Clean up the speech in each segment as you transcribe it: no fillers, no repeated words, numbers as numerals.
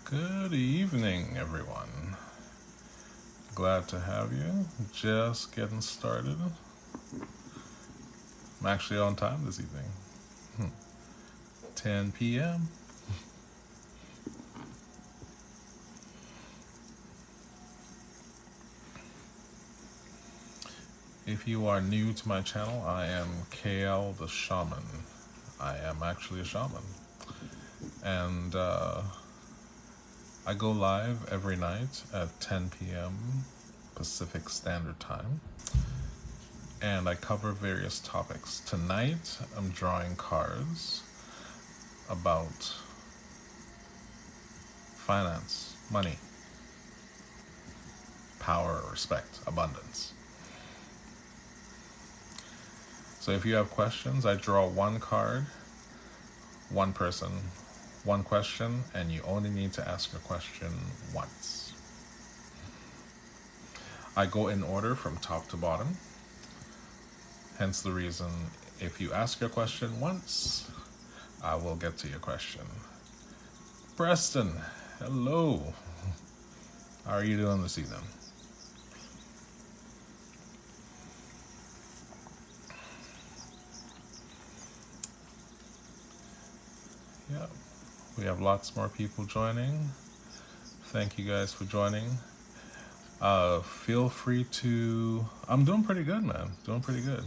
Good evening, everyone. Glad to have you. Just getting started. I'm actually on time this evening. 10 p.m. If you are new to my channel, I am KL the Shaman. I am actually a shaman. And I go live every night at 10 p.m. Pacific Standard Time. And I cover various topics. Tonight, I'm drawing cards about finance, money, power, respect, abundance. So if you have questions, I draw one card, one person, one question, and you only need to ask a question once. I go in order from top to bottom. Hence the reason, if you ask your question once, I will get to your question. Preston, hello. How are you doing this evening? Yeah, we have lots more people joining. Thank you guys for joining. Feel free to, I'm doing pretty good, man. Doing pretty good.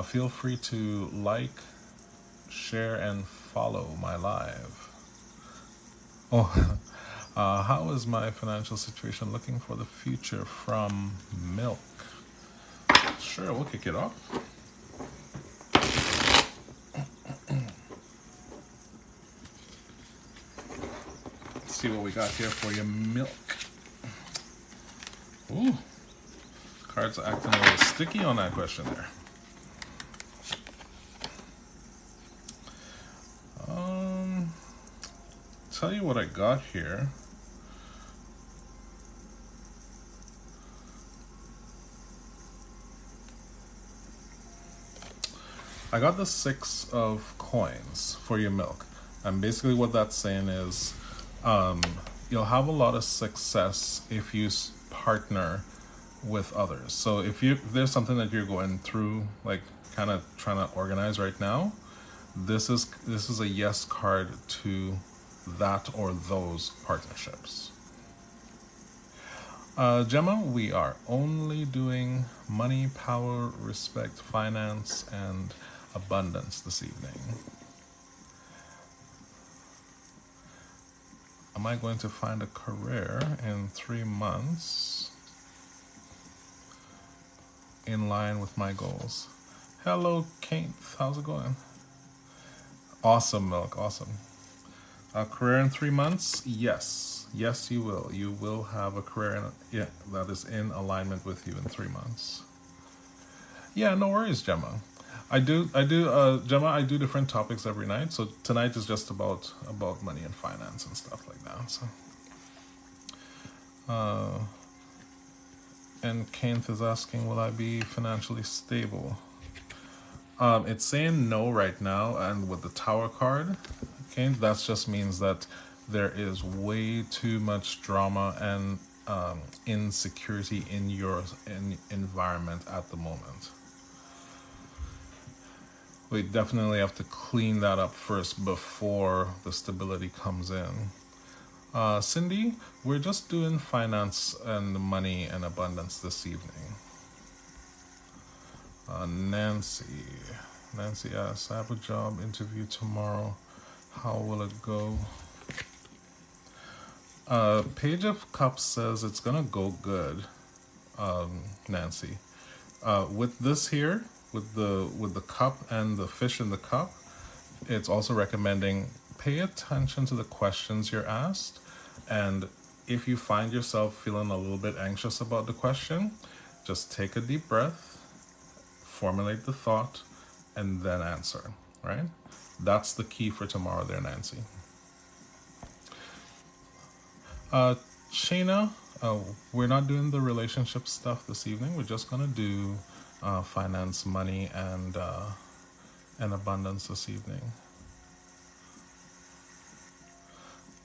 Feel free to like, share, and follow my live. Oh, how is my financial situation looking for the future from Milk? Sure, we'll kick it off. Let's see what we got here for you, Milk. Ooh, cards are acting a little sticky on that question there. Tell you what I got here. I got the 6 of coins for your Milk. And basically what that's saying is you'll have a lot of success if you partner with others. So if there's something that you're going through, like kind of trying to organize right now, this is a yes card to that or those partnerships. Gemma, we are only doing money, power, respect, finance, and abundance this evening. Am I going to find a career in 3 months in line with my goals? Hello, Kate. How's it going? Awesome, Milk. Awesome. A career in 3 months? Yes. Yes, you will. You will have a career that is in alignment with you in 3 months. Yeah, no worries, Gemma. Gemma, I do different topics every night. So tonight is just about money and finance and stuff like that. So, and Kent is asking, will I be financially stable? It's saying no right now, and with the Tower card, Kent, that just means that there is way too much drama and insecurity in your environment at the moment. We definitely have to clean that up first before the stability comes in. Cindy, we're just doing finance and money and abundance this evening. Nancy asks, I have a job interview tomorrow. How will it go? Page of Cups says it's gonna go good, Nancy. With this here, with the cup and the fish in the cup, it's also recommending pay attention to the questions you're asked, and if you find yourself feeling a little bit anxious about the question, just take a deep breath, formulate the thought, and then answer, right? That's the key for tomorrow there, Nancy. Uh, Shayna, we're not doing the relationship stuff this evening. We're just gonna do finance, money, and abundance this evening.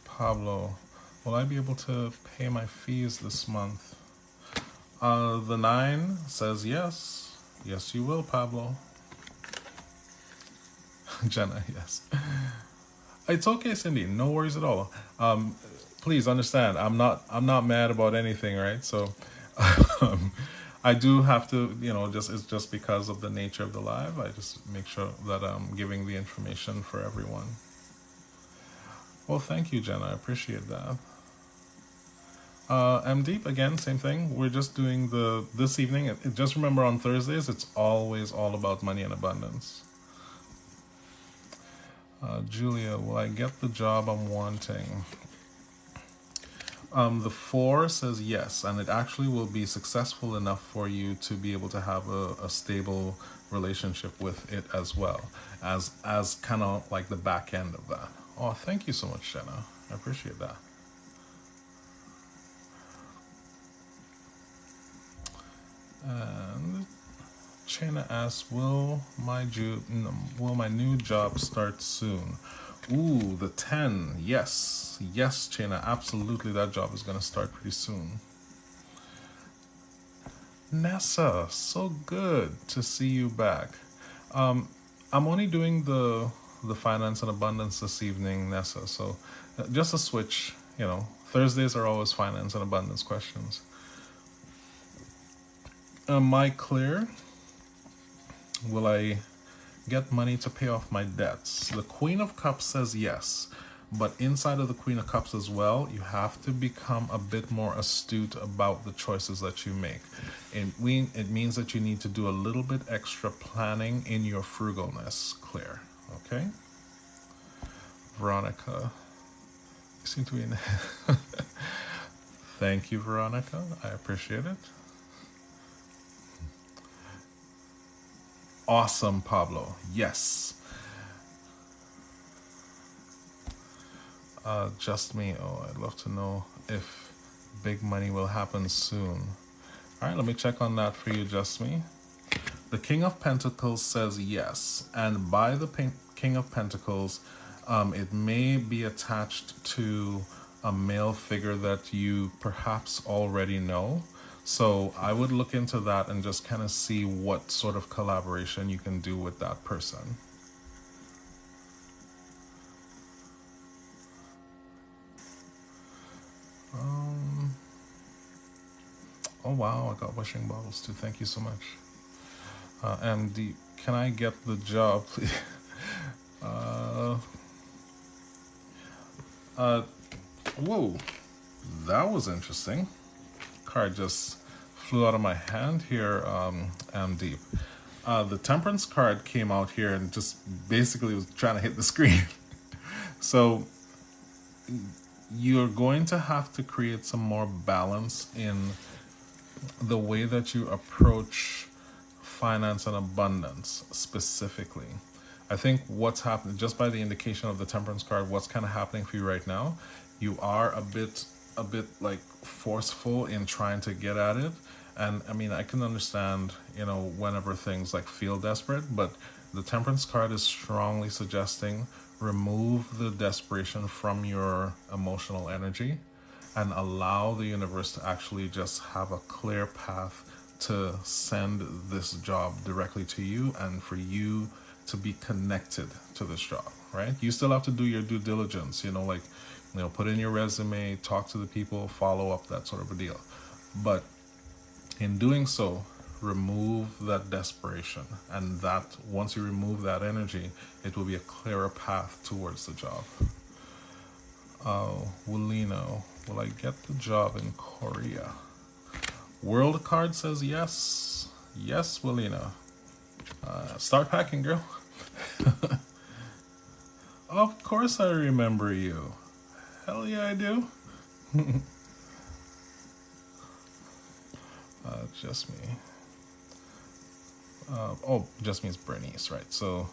Pablo, will I be able to pay my fees this month? The 9 says yes. Yes, you will, Pablo. Jenna, yes. It's okay, Cindy. No worries at all. Please understand, I'm not mad about anything, right? So, I do have to, just it's just because of the nature of the live. I just make sure that I'm giving the information for everyone. Well, thank you, Jenna. I appreciate that. Deep again, same thing. We're just doing this evening. Just remember on Thursdays, it's always all about money and abundance. Julia, will I get the job I'm wanting? The 4 says yes, and it actually will be successful enough for you to be able to have a stable relationship with it as well as kind of like the back end of that. Oh, thank you so much, Jenna. I appreciate that. And Chena asks, will my new job start soon? Ooh, the 10. Yes. Yes, Chena, absolutely that job is going to start pretty soon. Nessa, so good to see you back. I'm only doing the finance and abundance this evening, Nessa. So just a switch, Thursdays are always finance and abundance questions. Mike Clear, will I get money to pay off my debts? The Queen of Cups says yes, but inside of the Queen of Cups as well, you have to become a bit more astute about the choices that you make. It means that you need to do a little bit extra planning in your frugalness, Claire. Okay? Veronica, you seem to be in. Thank you, Veronica. I appreciate it. Awesome, Pablo. Yes. Just me. Oh, I'd love to know if big money will happen soon. All right, let me check on that for you, Just me. The King of Pentacles says yes, and by the King of Pentacles, it may be attached to a male figure that you perhaps already know. So I would look into that and just kind of see what sort of collaboration you can do with that person. Oh wow, I got wishing bottles too. Thank you so much. MD, can I get the job, please? Whoa, that was interesting. Card just flew out of my hand here, Deep. The Temperance card came out here and just basically was trying to hit the screen. So you're going to have to create some more balance in the way that you approach finance and abundance specifically. I think what's happening, just by the indication of the Temperance card, what's kind of happening for you right now, you are a bit like forceful in trying to get at it. And I mean, I can understand, whenever things like feel desperate, but the Temperance card is strongly suggesting remove the desperation from your emotional energy and allow the universe to actually just have a clear path to send this job directly to you and for you to be connected to this job, right? You still have to do your due diligence, put in your resume, talk to the people, follow up, that sort of a deal. But in doing so, remove that desperation. And that, once you remove that energy, it will be a clearer path towards the job. Willino, will I get the job in Korea? World card says yes. Yes, Willina. Start packing, girl. Of course I remember you. Hell yeah, I do. Just me. Just means Bernice, right? So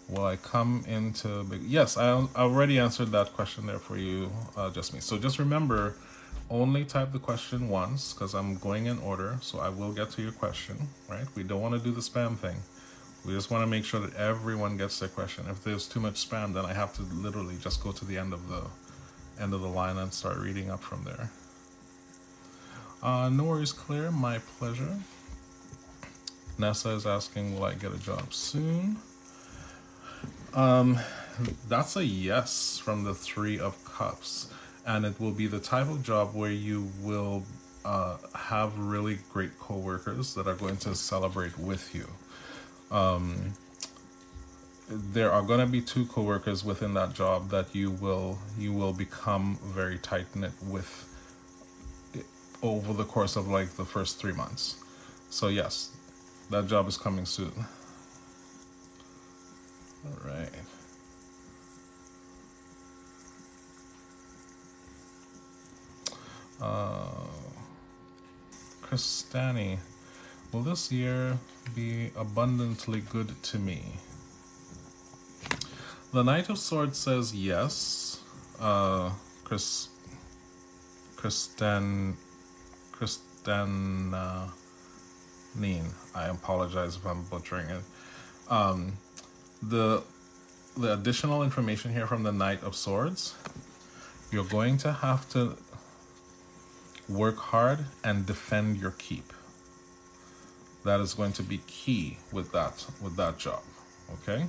Will I come into big? Yes, I already answered that question there for you, just me. So just remember, only type the question once because I'm going in order. So I will get to your question, right? We don't want to do the spam thing. We just want to make sure that everyone gets their question. If there's too much spam, then I have to literally just go to the end of the line and start reading up from there. No worries, Claire. My pleasure. Nessa is asking, will I get a job soon? That's a yes from the Three of Cups. And it will be the type of job where you will have really great coworkers that are going to celebrate with you. There are going to be two coworkers within that job that you will become very tight knit with over the course of like the first 3 months. So yes, that job is coming soon. All right. Christani, will this year be abundantly good to me? The Knight of Swords says yes. Christanine. I apologize if I'm butchering it. The additional information here from the Knight of Swords, you're going to have to work hard and defend your keep. That is going to be key with that job. Okay?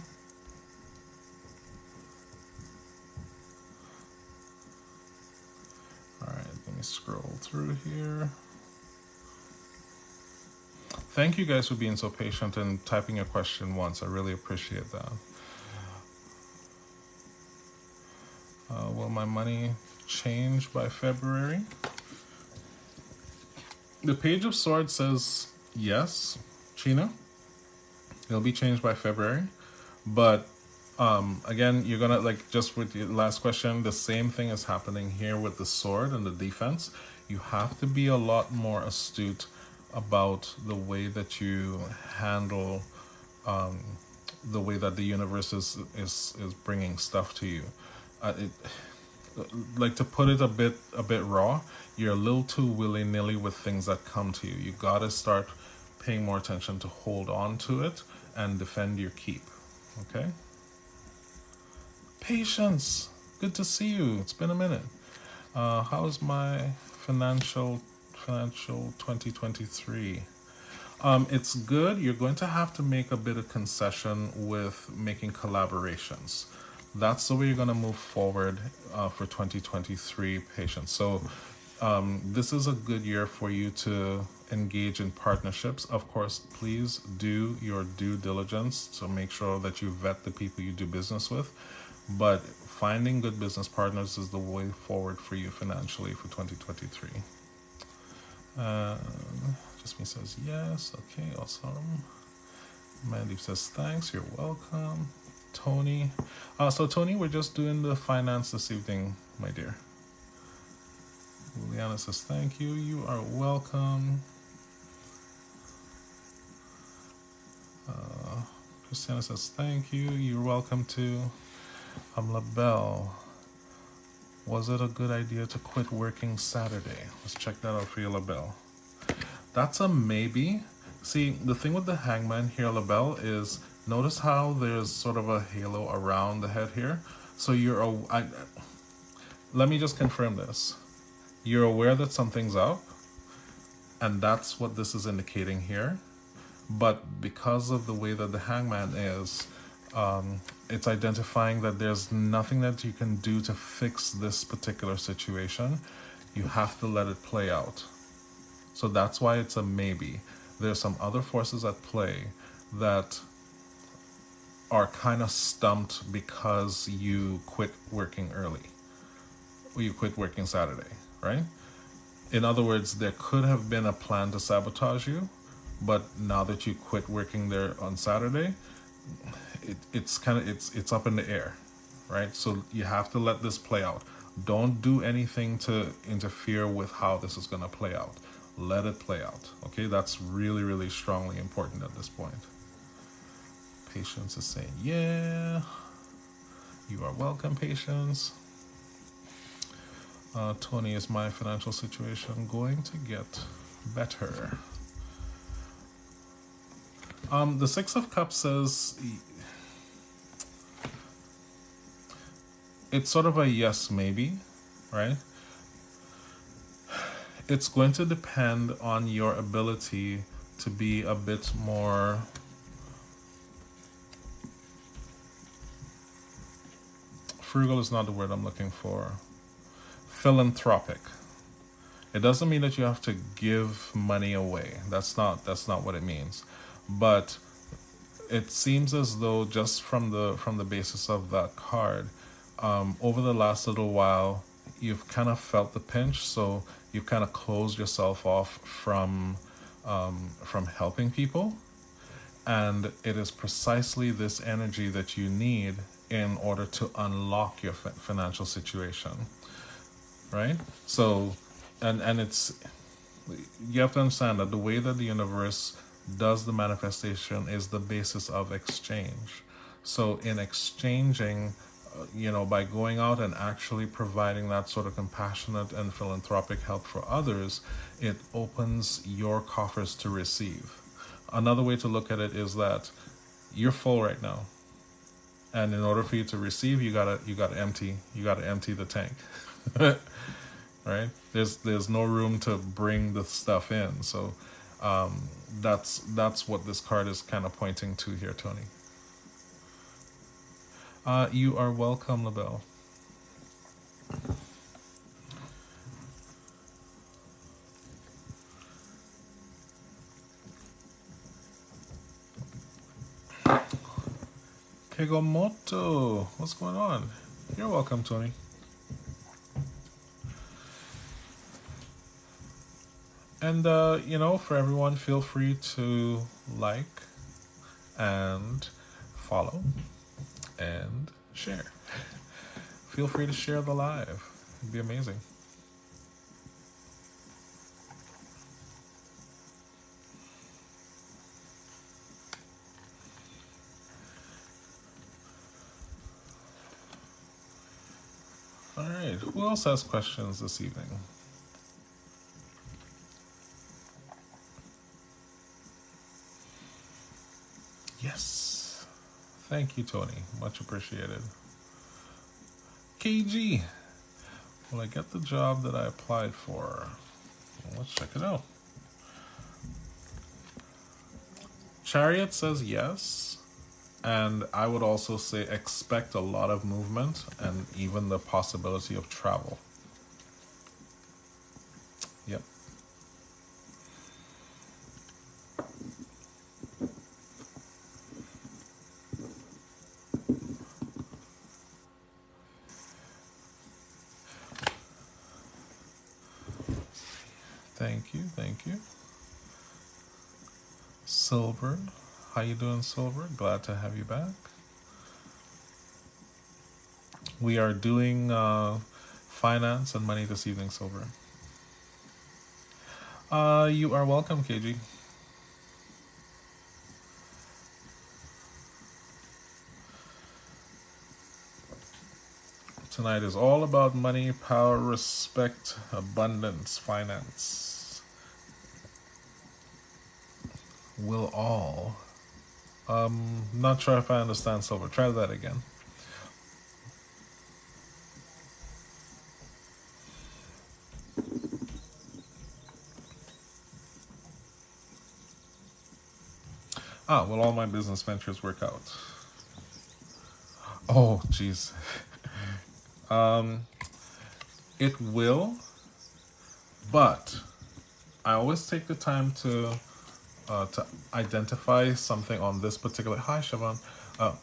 All right, let me scroll through here. Thank you guys for being so patient and typing your question once. I really appreciate that. Will my money change by February? The Page of Swords says yes, China. It'll be changed by February. But again, you're gonna, like, just with the last question, the same thing is happening here with the sword and the defense. You have to be a lot more astute about the way that you handle the way that the universe is bringing stuff to you. Like, to put it a bit raw, you're a little too willy-nilly with things that come to you. You gotta start paying more attention to hold on to it and defend your keep. Okay? Patience, good to see you. It's been a minute. How's my financial 2023? It's good. You're going to have to make a bit of concession with making collaborations. That's the way you're going to move forward for 2023, Patience. So this is a good year for you to engage in partnerships. Of course, please do your due diligence to make sure that you vet the people you do business with. But finding good business partners is the way forward for you financially for 2023. Just me says yes. Okay, awesome. Mandy says thanks. You're welcome. Tony. So Tony, we're just doing the finance this evening, my dear. Liana says thank you. You are welcome. Christiana says thank you. You're welcome too. LaBelle. Was it a good idea to quit working Saturday? Let's check that out for you, LaBelle. That's a maybe. See, the thing with the Hangman here, LaBelle, is notice how there's sort of a halo around the head here. So let me just confirm this. You're aware that something's up, and that's what this is indicating here. But because of the way that the Hangman is, it's identifying that there's nothing that you can do to fix this particular situation. You have to let it play out. So that's why it's a maybe. There's some other forces at play that are kind of stumped because you quit working early. Or you quit working Saturday, right? In other words, there could have been a plan to sabotage you, but now that you quit working there on Saturday, it's up in the air, right? So you have to let this play out. Don't do anything to interfere with how this is going to play out. Let it play out. Okay, that's really, really strongly important at this point. Patience is saying, yeah. You are welcome, Patience. Tony, is my financial situation going to get better? The Six of Cups says it's sort of a yes, maybe, right? It's going to depend on your ability to be a bit more frugal is not the word I'm looking for. Philanthropic. It doesn't mean that you have to give money away. That's not what it means. But it seems as though just from the basis of that card, over the last little while, you've kind of felt the pinch. So you've kind of closed yourself off from helping people, and it is precisely this energy that you need in order to unlock your financial situation, right? So, and it's, you have to understand that the way that the universe does the manifestation is the basis of exchange. So in exchanging, by going out and actually providing that sort of compassionate and philanthropic help for others, it opens your coffers to receive. Another way to look at it is that you're full right now, and in order for you to receive, you gotta empty the tank. Right? There's no room to bring the stuff in. So that's what this card is kind of pointing to here, Tony. You are welcome, LaBelle. Kegomoto, what's going on? You're welcome, Tony. And, for everyone, feel free to like and follow and share. Feel free to share the live. It'd be amazing. All right, who else has questions this evening? Yes. Thank you, Tony. Much appreciated. KG. Will I get the job that I applied for? Let's check it out. Chariot says yes. And I would also say expect a lot of movement and even the possibility of travel. Yep. Thank you, thank you. Silver, how you doing, Silver? Glad to have you back. We are doing finance and money this evening, Silver. You are welcome, KG. Tonight is all about money, power, respect, abundance, finance. Will all. Not sure if I understand, Silver. Try that again. Will all my business ventures work out? Oh, jeez. It will, but I always take the time to identify something on this particular. Hi, Siobhan.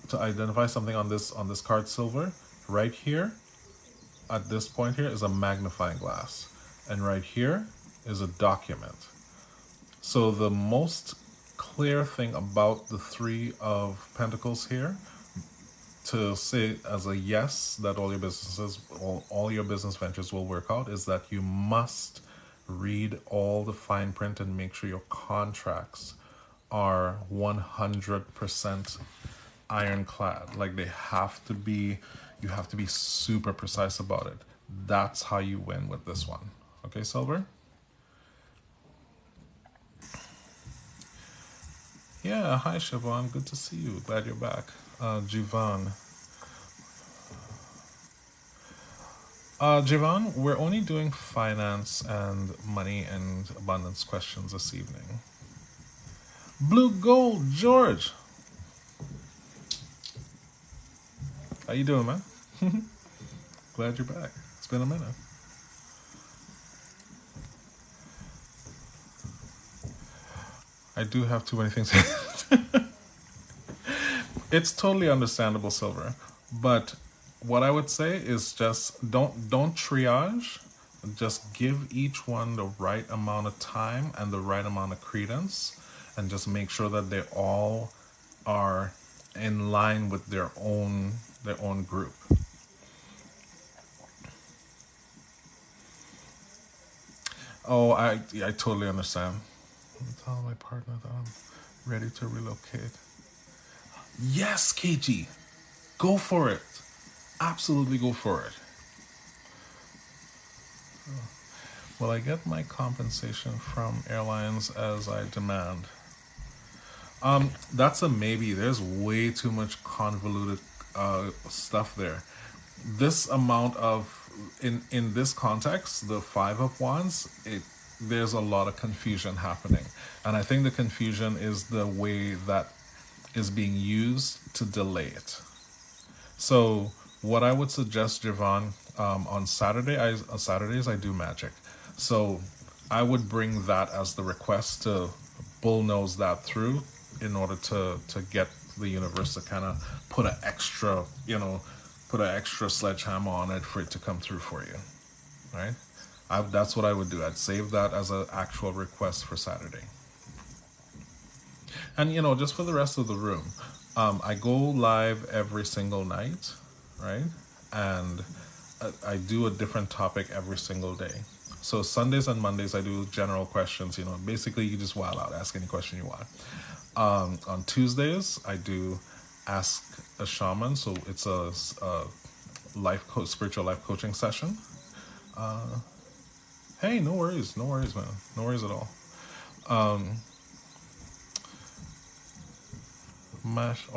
To identify something on this card, Silver. Right here, at this point here, is a magnifying glass, and right here is a document. So the most clear thing about the Three of Pentacles here, to say as a yes that all your business ventures will work out, is that you must read all the fine print and make sure your contracts are 100% ironclad. Like they have to be, you have to be super precise about it. That's how you win with this one. Okay, Silver? Yeah, hi Siobhan, good to see you. Glad you're back. Jivan. Jivan, we're only doing finance and money and abundance questions this evening. Blue Gold, George. How you doing, man? Glad you're back. It's been a minute. I do have too many things. It's totally understandable, Silver. But what I would say is just don't triage. Just give each one the right amount of time and the right amount of credence, and just make sure that they all are in line with their own group. Oh, I totally understand. I'm telling my partner that I'm ready to relocate. Yes, KG, go for it. Absolutely go for it. Will I get my compensation from airlines as I demand? That's a maybe. There's way too much convoluted stuff there. This amount of in this context, the five of wands, there's a lot of confusion happening, and I think the confusion is the way that is being used to delay it. So what I would suggest, Javon, on Saturdays I do magic. So I would bring that as the request to bullnose that through in order to get the universe to kind of put an extra sledgehammer on it for it to come through for you, right? That's what I would do. I'd save that as an actual request for Saturday. And just for the rest of the room, I go live every single night, right? And I do a different topic every single day. So Sundays and Mondays I do general questions. Basically you just wild out, ask any question you want. On Tuesdays I do ask a shaman. So it's a spiritual life coaching session. Hey, no worries, man, no worries at all.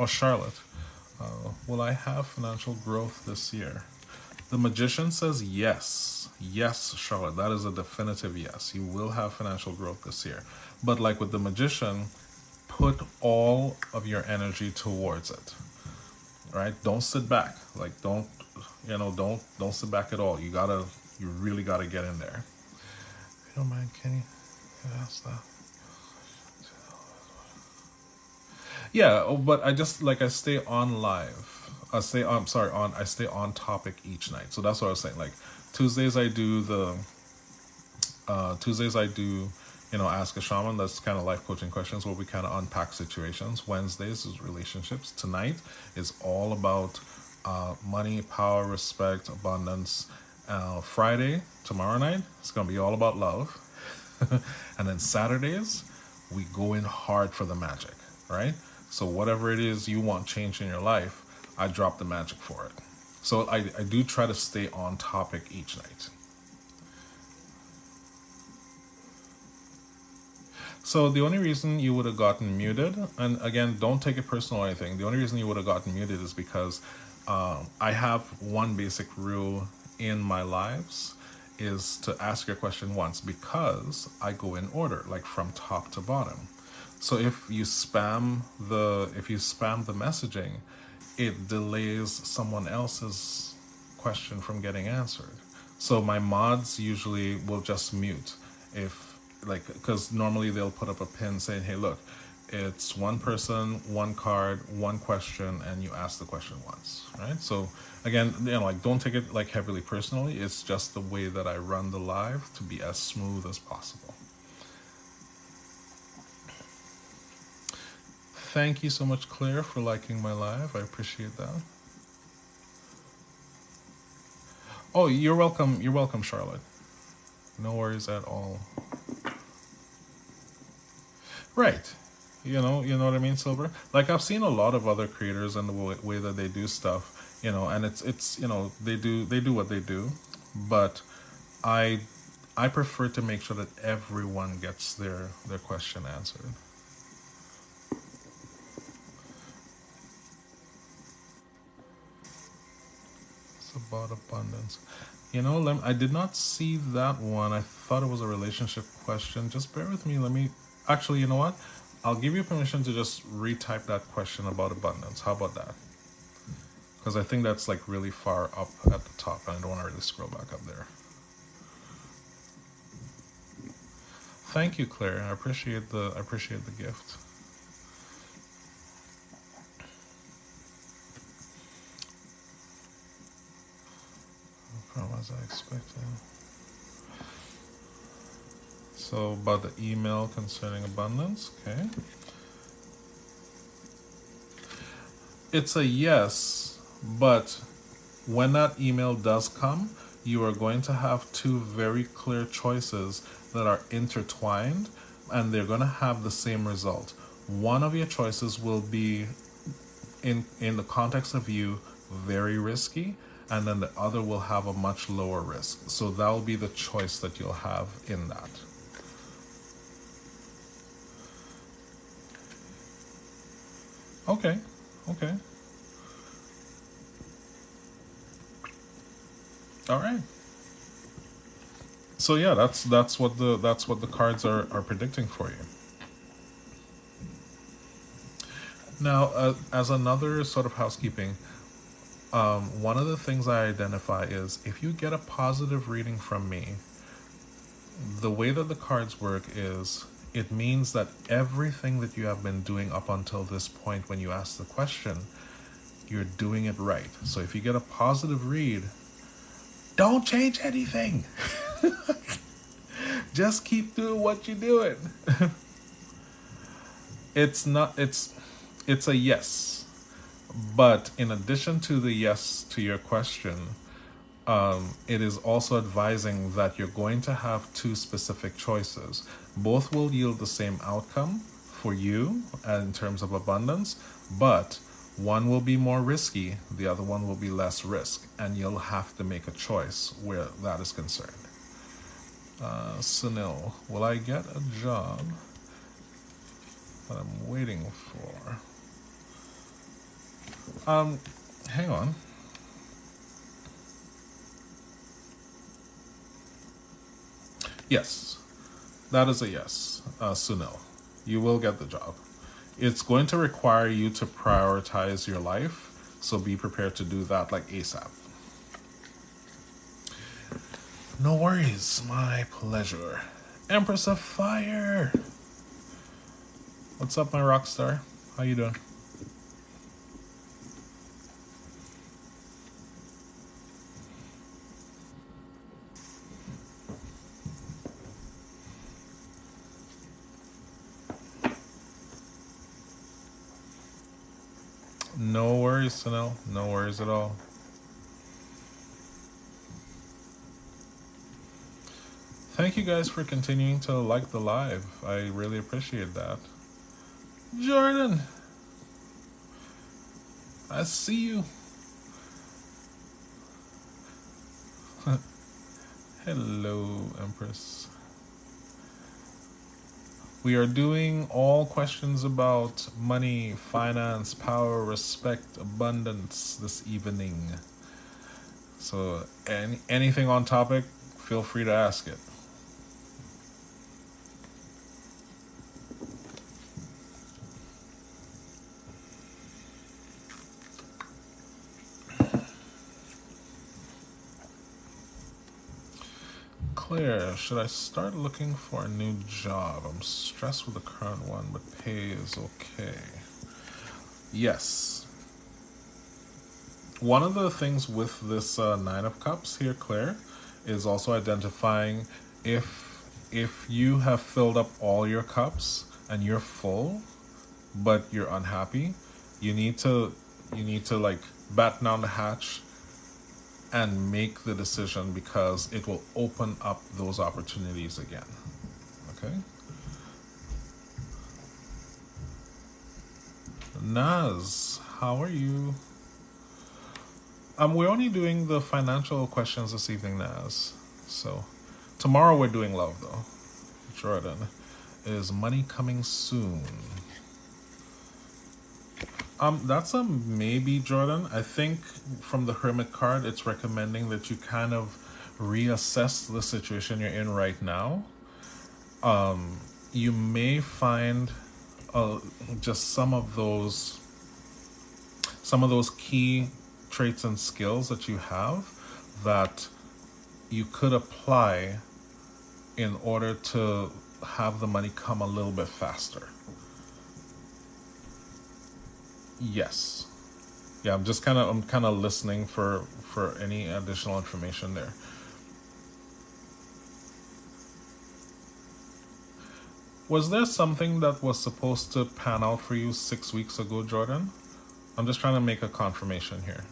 Charlotte, will I have financial growth this year? The magician says yes. Yes, Charlotte, that is a definitive yes. You will have financial growth this year. But like with the magician, put all of your energy towards it. Right? Don't sit back. Like don't sit back at all. You really gotta get in there. If you don't mind, Kenny, ask that. Yeah, but I stay on live. I stay on topic each night. So that's what I was saying. Like Tuesdays I do ask a shaman. That's kind of life coaching questions where we kind of unpack situations. Wednesdays is relationships. Tonight is all about money, power, respect, abundance. Friday, tomorrow night, it's gonna be all about love. And then Saturdays, we go in hard for the magic, right? So whatever it is you want change in your life, I drop the magic for it. So I do try to stay on topic each night. So the only reason you would have gotten muted, and again, don't take it personal or anything, the only reason you would have gotten muted is because I have one basic rule in my lives is to ask your question once because I go in order, like from top to bottom. So if you spam the messaging, it delays someone else's question from getting answered. So my mods usually will just mute because normally they'll put up a pin saying, "Hey, look, it's one person, one card, one question, and you ask the question once," right? So again, don't take it like heavily personally. It's just the way that I run the live to be as smooth as possible. Thank you so much, Claire, for liking my live. I appreciate that. Oh, you're welcome. You're welcome, Charlotte. No worries at all. Right. You know what I mean, Silver? Like I've seen a lot of other creators and the way that they do stuff, and it's they do what they do, but I I prefer to make sure that everyone gets their question answered. It's about abundance. I did not see that one. I thought it was a relationship question. Just bear with me. Let me. Actually, you know what? I'll give you permission to just retype that question about abundance. How about that? Because I think that's like really far up at the top, and I don't want to really scroll back up there. Thank you, Claire. I appreciate the gift. As I expected. So about the email concerning abundance, okay. It's a yes, but when that email does come, you are going to have two very clear choices that are intertwined, and they're going to have the same result. One of your choices will be in the context of you very risky, and then the other will have a much lower risk. So that will be the choice that you'll have in that. Okay, okay. All right. So yeah, that's what the cards are predicting for you. Now, as another sort of housekeeping, one of the things I identify is if you get a positive reading from me, the way that the cards work is it means that everything that you have been doing up until this point when you ask the question, you're doing it right. So if you get a positive read, don't change anything. Just keep doing what you're doing. It's not it's a yes. But in addition to the yes to your question, it is also advising that you're going to have two specific choices. Both will yield the same outcome for you in terms of abundance, but one will be more risky, the other one will be less risk, and you'll have to make a choice where that is concerned. Sunil, will I get a job that I'm waiting for? Hang on. Yes, that is a yes, Sunil. You will get the job. It's going to require you to prioritize your life, so be prepared to do that like ASAP. No worries, my pleasure. Empress of Fire! What's up, my rock star? How you doing? No worries, Sunil. No worries at all. Thank you guys for continuing to like the live. I really appreciate that. Jordan, I see you. Hello, Empress. We are doing all questions about money, finance, power, respect, abundance this evening. So, anything on topic, feel free to ask it. Claire, should I start looking for a new job? I'm stressed with the current one, but pay is okay. Yes. One of the things with this Nine of Cups here, Claire, is also identifying if you have filled up all your cups and you're full, but you're unhappy, you need to like batten down the hatch and make the decision, because it will open up those opportunities again. Okay? Naz, how are you? We're only doing the financial questions this evening, Naz. So tomorrow we're doing love though. Jordan, is money coming soon? That's a maybe, Jordan. I think from the Hermit card, it's recommending that you kind of reassess the situation you're in right now. You may find uh, just some of those key traits and skills that you have that you could apply in order to have the money come a little bit faster. Yes. Yeah, I'm kind of listening for any additional information there. Was there something that was supposed to pan out for you 6 weeks ago, Jordan? I'm just trying to make a confirmation here.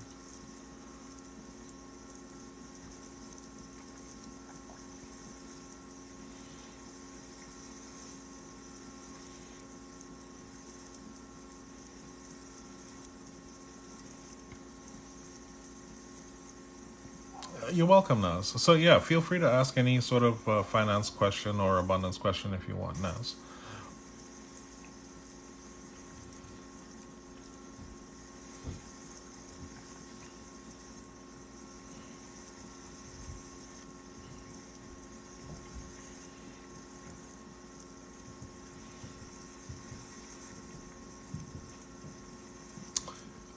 You're welcome, Naz. So yeah, feel free to ask any sort of finance question or abundance question if you want, Naz.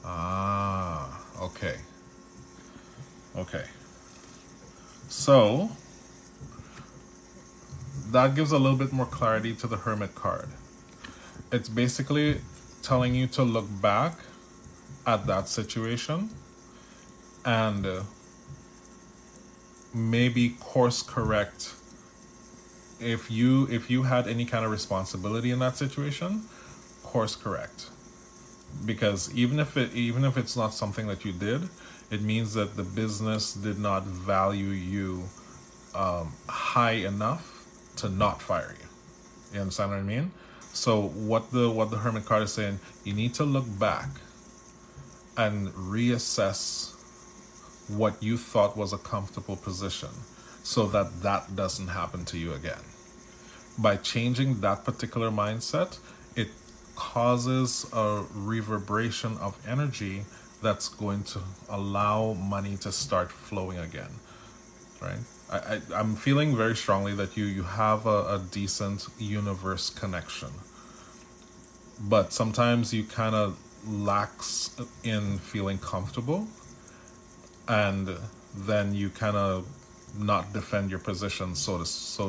Ah, okay. Okay. So that gives a little bit more clarity to the Hermit card. It's basically telling you to look back at that situation and maybe course correct if you had any kind of responsibility in that situation, course correct. Because even if it's not something that you did, it means that the business did not value you high enough to not fire you. You understand what I mean? So what the Hermit card is saying, you need to look back and reassess what you thought was a comfortable position so that that doesn't happen to you again. By changing that particular mindset, it causes a reverberation of energy that's going to allow money to start flowing again, right? I'm feeling very strongly that you have a decent universe connection, but sometimes you kind of lax in feeling comfortable, and then you kind of not defend your position, so to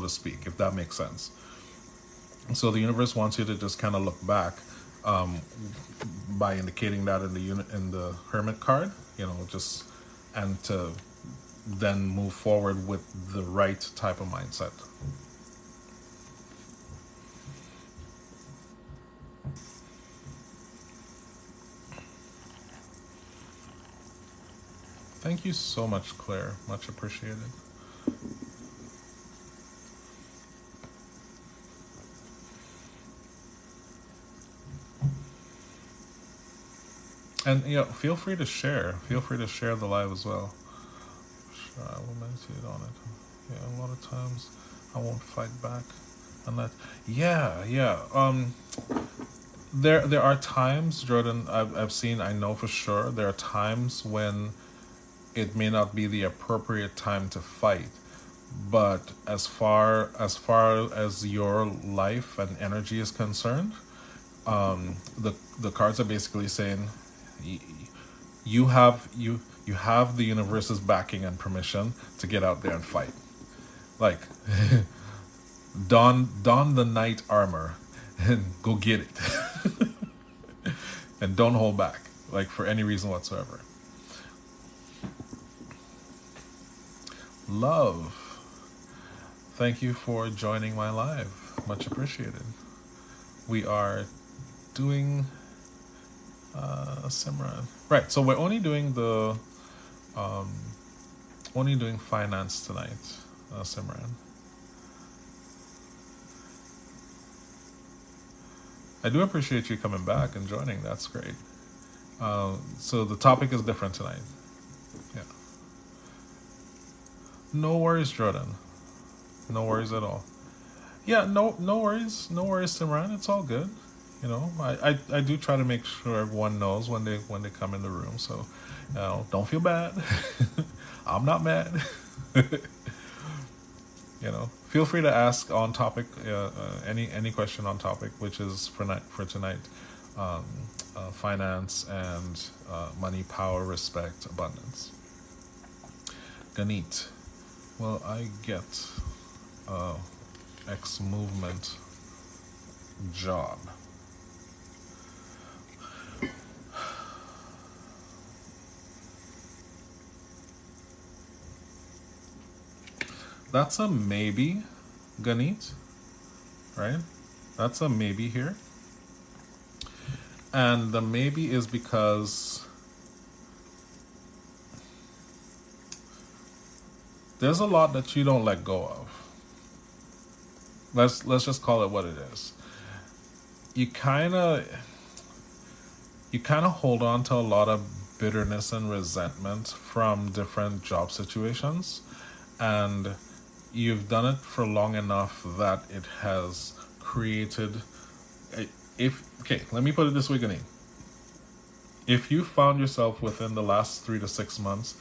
speak, if that makes sense. So the universe wants you to just kind of look back, um, by indicating that in the Hermit card, just and to then move forward with the right type of mindset. Thank you so much, Claire. Much appreciated. And feel free to share. Feel free to share the live as well. Sure, I will meditate on it. Yeah, a lot of times I won't fight back. And that, yeah, yeah. There are times, Jordan. I've seen. I know for sure. There are times when it may not be the appropriate time to fight, but as far as your life and energy is concerned, the cards are basically saying you have the universe's backing and permission to get out there and fight. Like don the knight armor and go get it. And don't hold back, like, for any reason whatsoever. Love, thank you for joining my live. Much appreciated. We are doing Simran. Right, so we're only doing finance tonight, Simran. I do appreciate you coming back and joining. That's great. So the topic is different tonight. Yeah. No worries, Jordan. No worries at all. Yeah, no worries. No worries, Simran. It's all good. You know, I do try to make sure everyone knows when they come in the room. So, don't feel bad. I'm not mad. Feel free to ask on topic any question on topic, which is for tonight, um, finance and money, power, respect, abundance. Ganit. Well, I get X movement job. That's a maybe, Ganit, right? That's a maybe here. And the maybe is because there's a lot that you don't let go of. Let's just call it what it is. You kind of hold on to a lot of bitterness and resentment from different job situations, and you've done it for long enough that it has created let me put it this way, Gani. If you found yourself within the last 3 to 6 months,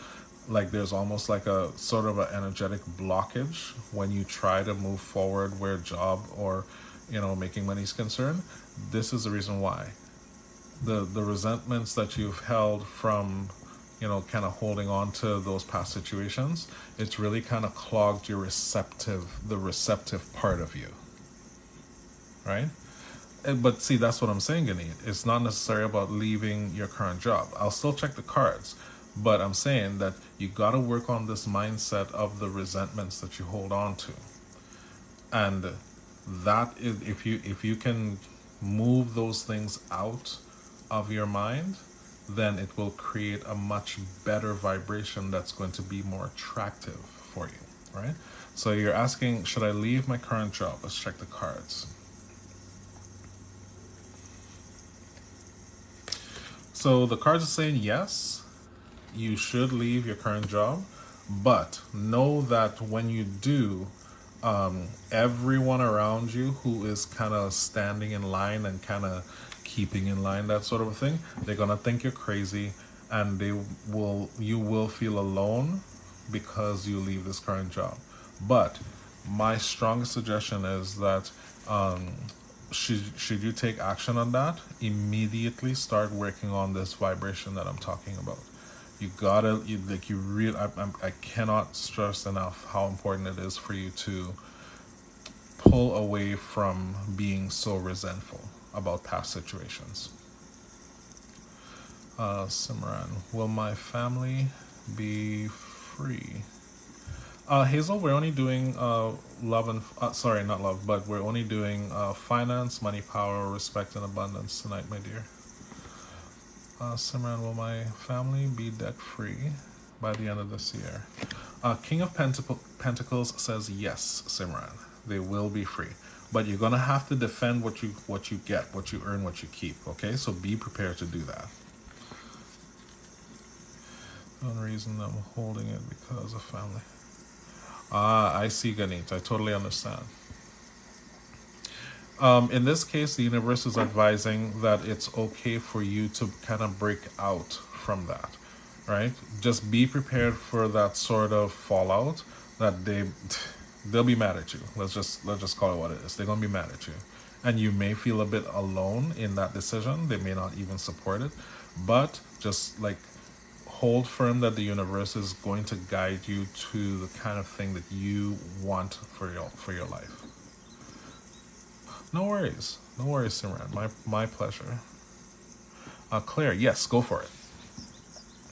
like there's almost like a sort of an energetic blockage when you try to move forward where job or making money is concerned, this is the reason why. The resentments that you've held from kind of holding on to those past situations, it's really kind of clogged the receptive part of you, right? But see, that's what I'm saying, Gani. It's not necessarily about leaving your current job. I'll still check the cards, but I'm saying that you got to work on this mindset of the resentments that you hold on to, and that is if you can move those things out of your mind, then it will create a much better vibration that's going to be more attractive for you, right? So you're asking, should I leave my current job? Let's check the cards. So the cards are saying yes, you should leave your current job, but know that when you do, everyone around you who is kind of standing in line and kind of keeping in line, that sort of a thing, they're gonna think you're crazy, and you will feel alone because you leave this current job. But my strongest suggestion is that should you take action on that, immediately start working on this vibration that I'm talking about. You gotta you really I cannot stress enough how important it is for you to pull away from being so resentful about past situations. Simran, will my family be free? Hazel, we're only doing love and sorry, not love, but we're only doing finance, money, power, respect, and abundance tonight, my dear. Simran, will my family be debt free by the end of this year? King of Pentacles says yes, Simran. They will be free, but you're gonna have to defend what you get, what you earn, what you keep. Okay, so be prepared to do that. The only reason I'm holding it because of family. I see, Ganit. I totally understand. In this case, the universe is advising that it's okay for you to kind of break out from that, right? Just be prepared for that sort of fallout that they'll be mad at you. Let's just call it what it is. They're gonna be mad at you, and you may feel a bit alone in that decision. They may not even support it, but just like hold firm that the universe is going to guide you to the kind of thing that you want for your life. No worries, Simran. My pleasure. Claire, yes, go for it.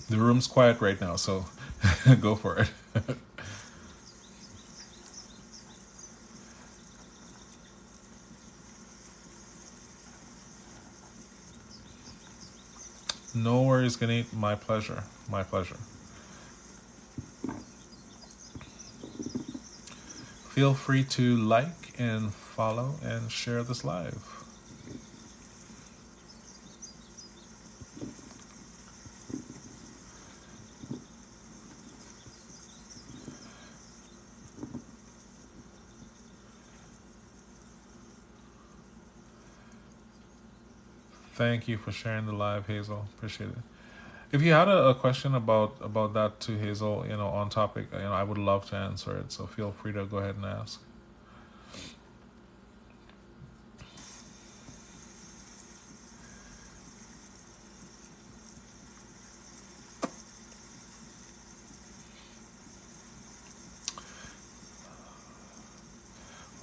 The room's quiet right now, so go for it. No worries, Ganit. My pleasure. My pleasure. Feel free to like and follow and share this live. Thank you for sharing the live, Hazel. Appreciate it. If you had a question about that too, Hazel, on topic, I would love to answer it. So feel free to go ahead and ask.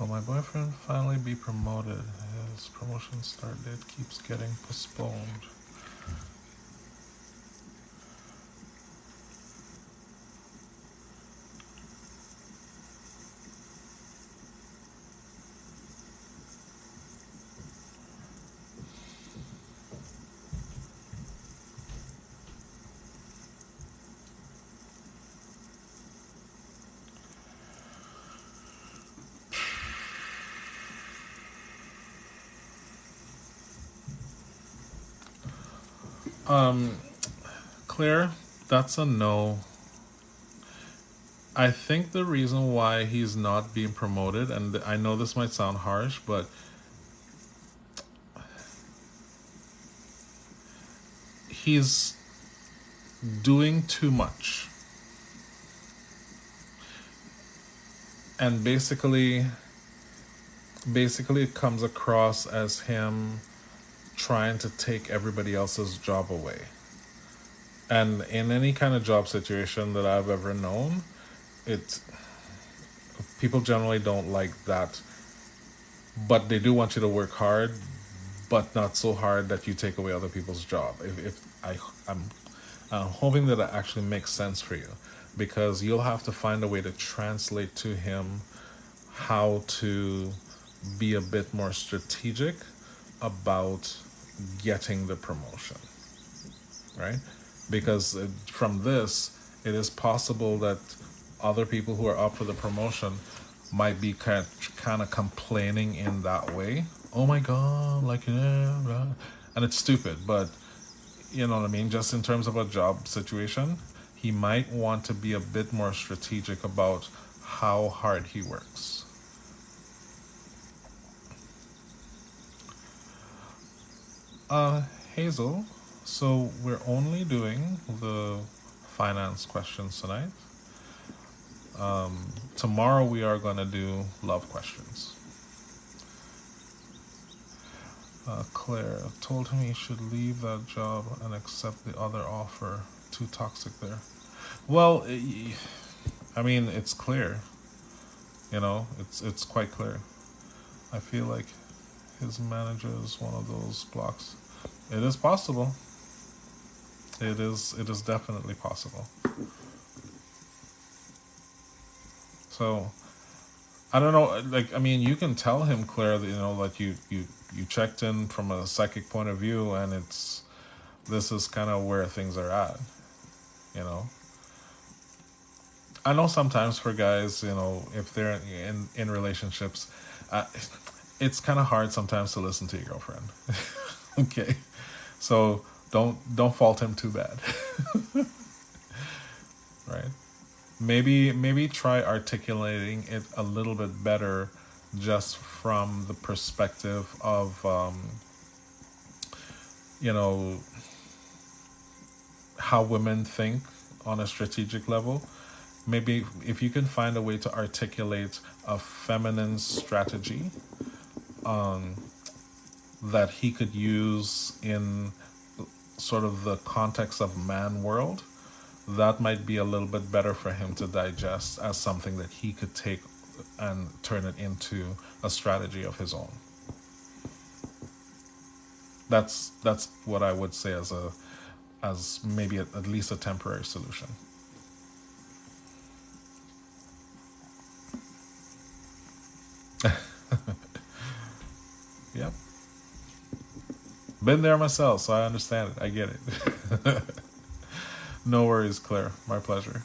Will my boyfriend finally be promoted? His promotion start date keeps getting postponed. Um, Claire, that's a no. I think the reason why he's not being promoted, and I know this might sound harsh, but he's doing too much. And basically it comes across as him trying to take everybody else's job away. And in any kind of job situation that I've ever known, it people generally don't like that, but they do want you to work hard, but not so hard that you take away other people's job. I'm hoping that it actually makes sense for you, because you'll have to find a way to translate to him how to be a bit more strategic about getting the promotion, right? Because from this, it is possible that other people who are up for the promotion might be kind of complaining in that way. Oh my God, like, yeah, blah. And it's stupid, but you know what I mean? Just in terms of a job situation, he might want to be a bit more strategic about how hard he works. Hazel, so we're only doing the finance questions tonight. Tomorrow we are going to do love questions. Claire told him he should leave that job and accept the other offer. Too toxic there. Well, I mean, it's clear. It's quite clear. I feel like his manager is one of those blocks. It is possible. It is definitely possible. So I don't know. Like, I mean, you can tell him, Claire, that like you checked in from a psychic point of view, and this is kind of where things are at. You know, I know sometimes for guys, if they're in relationships, uh, it's kind of hard sometimes to listen to your girlfriend. Okay, so don't fault him too bad, right? Maybe try articulating it a little bit better, just from the perspective of you know how women think on a strategic level. Maybe if you can find a way to articulate a feminine strategy that he could use in sort of the context of man world, that might be a little bit better for him to digest as something that he could take and turn it into a strategy of his own. That's what I would say as maybe at least a temporary solution. Yep. Been there myself, so I understand it. I get it. No worries, Claire. My pleasure.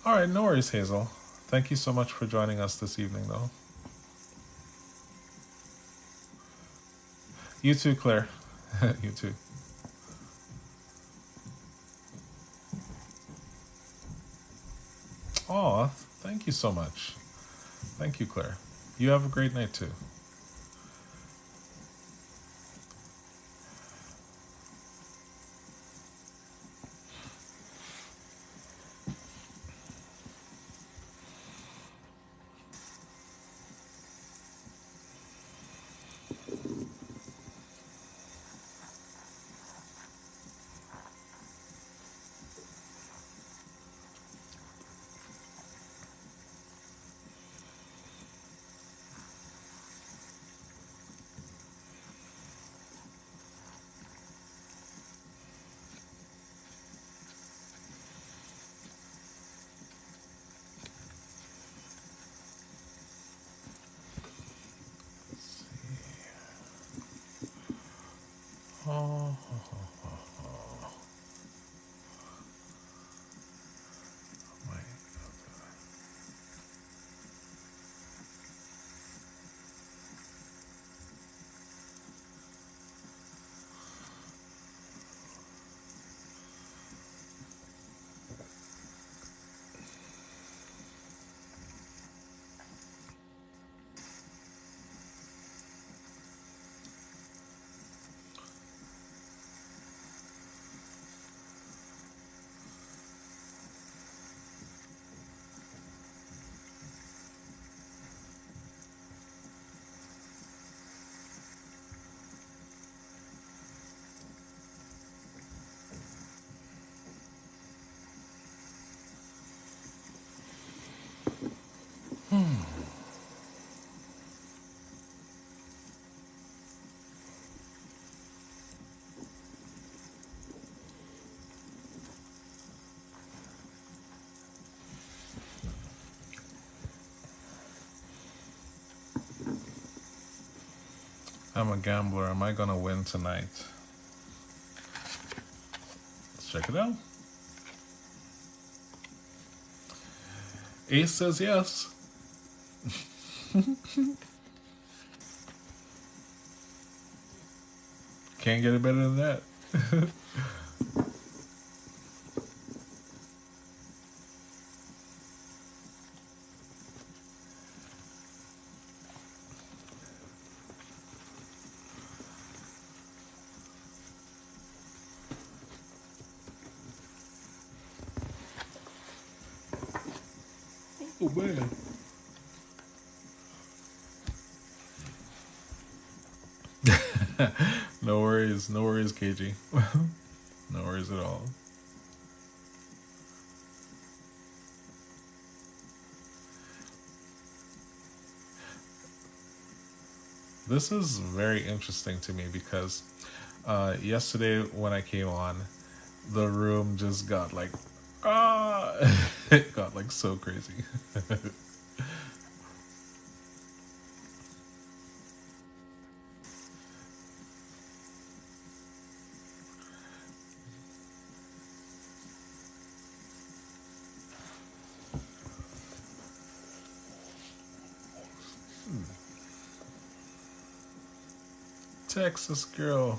All right, no worries, Hazel. Thank you so much for joining us this evening, though. You too, Claire. You too. Thank you so much. Thank you, Claire. You have a great night too. Oh, my. I'm a gambler. Am I gonna win tonight? Let's check it out. Ace says yes. Can't get it better than that. Oh man. No worries, KG. No worries at all. This is very interesting to me because yesterday when I came on, the room just got like, it got like so crazy. Texas girl,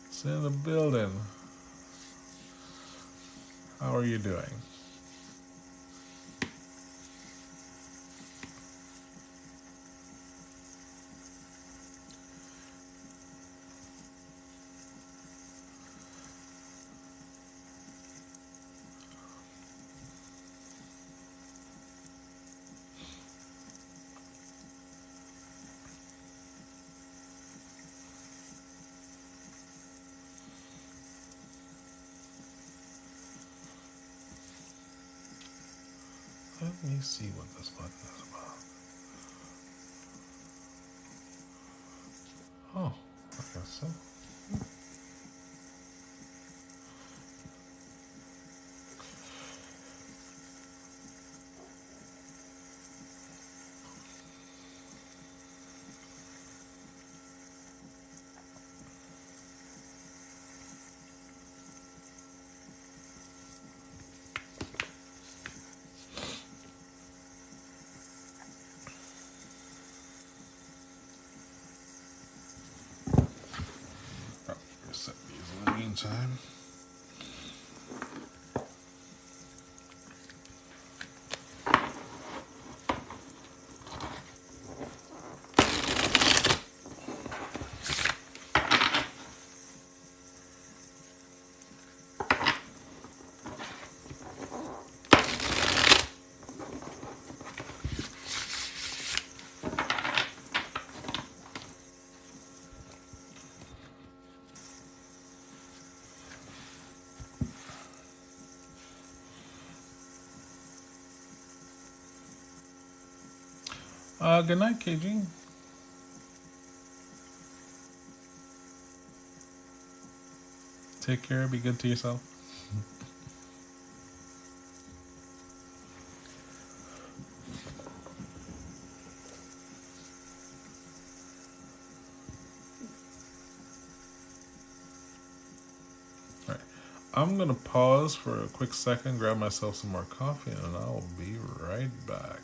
it's in the building. How are you doing? Let me see what this button is about. Oh, I guess so. Oh, reset these in the meantime. Good night, KG. Take care. Be good to yourself. All right. I'm gonna pause for a quick second, grab myself some more coffee, and I'll be right back.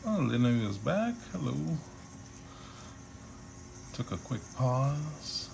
Oh, Lena is back. Hello. Took a quick pause.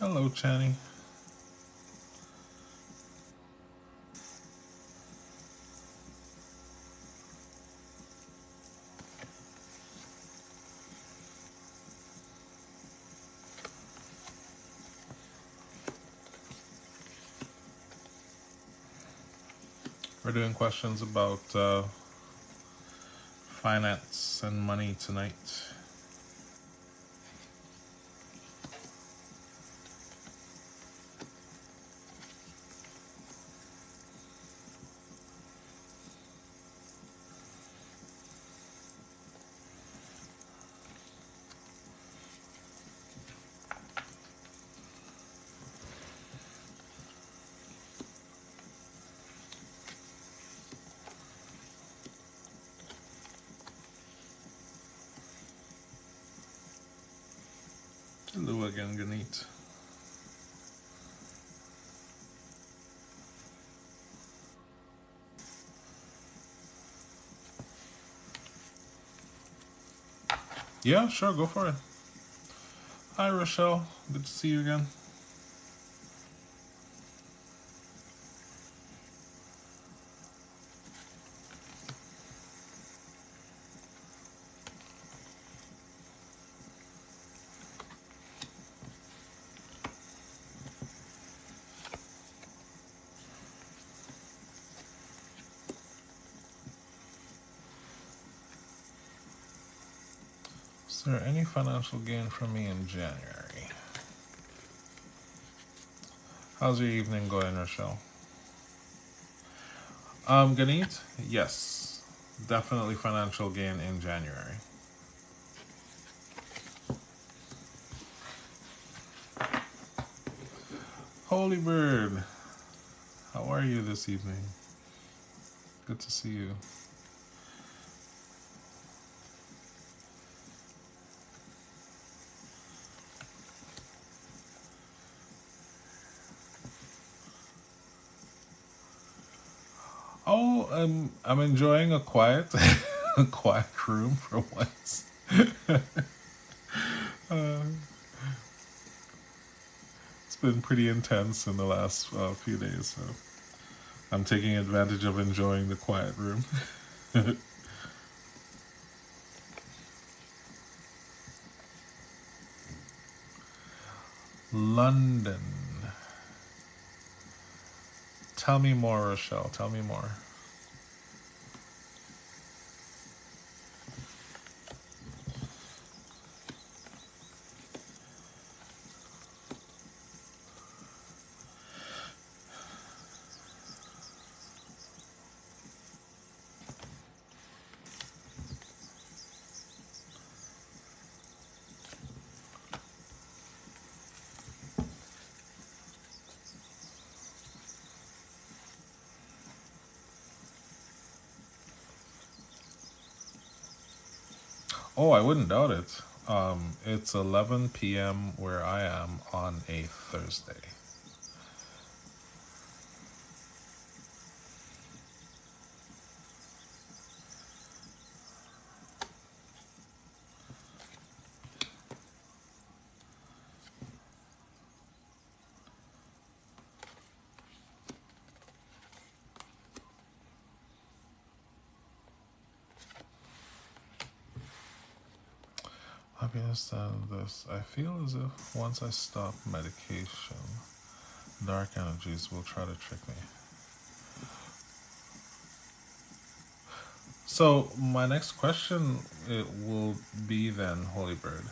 Hello, Channy. We're doing questions about finance and money tonight. Hello again, Ganit. Yeah, sure, go for it. Hi, Rochelle. Good to see you again. Is there any financial gain from me in January? How's your evening going, Rochelle? Ganit? Yes. Definitely financial gain in January. Holy Bird, how are you this evening? Good to see you. Oh, I'm enjoying a quiet, a quiet room for once. uh, it's been pretty intense in the last few days, so I'm taking advantage of enjoying the quiet room. London. Tell me more, Rochelle. Tell me more. Oh, I wouldn't doubt it. It's 11 p.m. where I am on a Thursday. Let me understand this. I feel as if once I stop medication, dark energies will try to trick me. So my next question it will be then, Holy Bird,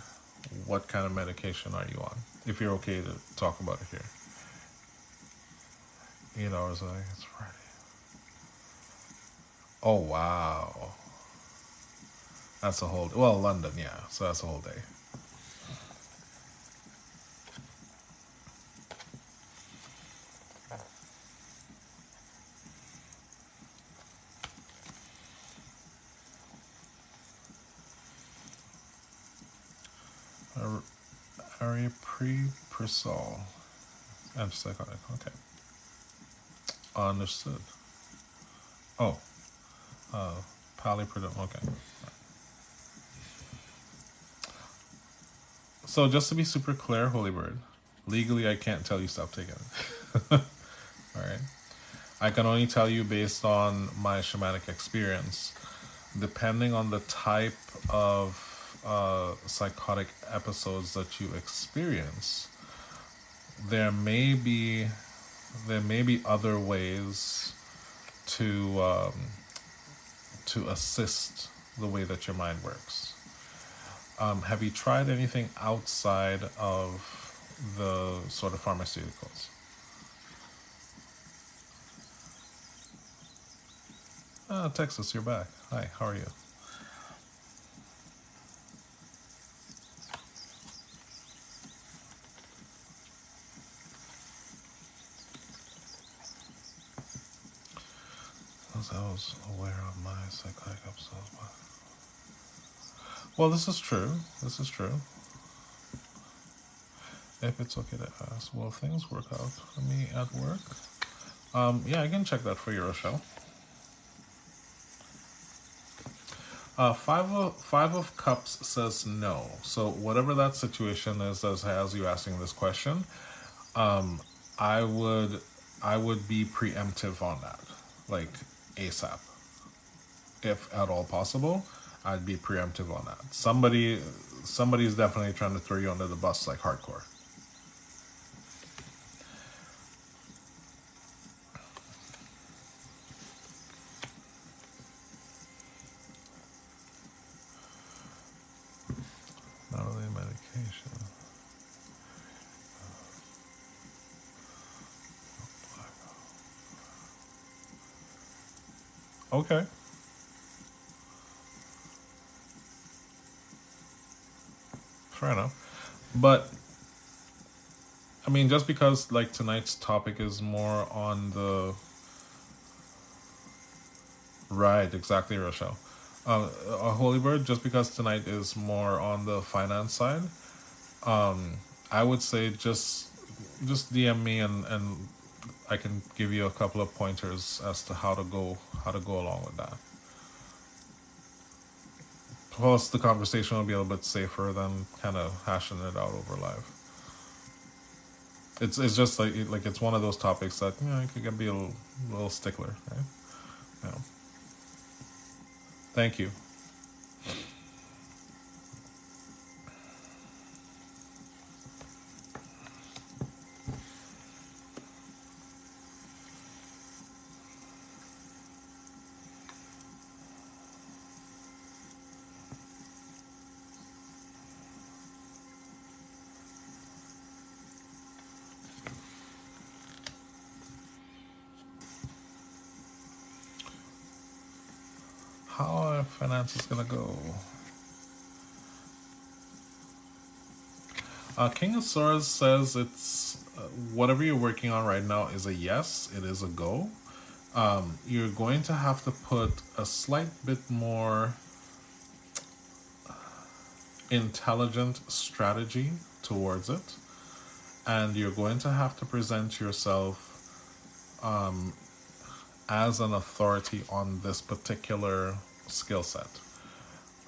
what kind of medication are you on? If you're okay to talk about it here. 8 hours, I think it's Friday. Oh wow, that's a whole. Well, London, yeah. So that's a whole day. Aripiprazole, antipsychotic. Okay, understood. Oh, uh, paliperidone. Okay. So just to be super clear, Holy Bird, Legally, I can't tell you stop taking it. All right. I can only tell you based on my shamanic experience. Depending on the type of psychotic episodes that you experience, there may be other ways to assist the way that your mind works. Have you tried anything outside of the sort of pharmaceuticals? Texas, you're back. Hi, how are you? I was aware of my psychotic episodes. Well, this is true. This is true. If it's okay to ask, will things work out for me at work? Yeah, I can check that for you, Rochelle. Five of Cups says no. So whatever that situation is that has you asking this question, I would be preemptive on that, like ASAP, if at all possible. I'd be preemptive on that. Somebody's definitely trying to throw you under the bus like hardcore. Not really medication. Okay. Fair enough. But I mean, just because like tonight's topic is more on the right, exactly, Rochelle. Holy Bird, just because tonight is more on the finance side, I would say just DM me and I can give you a couple of pointers as to how to go along with that. Plus, the conversation will be a little bit safer than kind of hashing it out over live. It's just like it's one of those topics that you can be a little stickler, right? Yeah. Thank you. How are finances gonna go? King of Swords says it's whatever you're working on right now is a yes. It is a go. You're going to have to put a slight bit more intelligent strategy towards it, and you're going to have to present yourself as an authority on this particular skill set.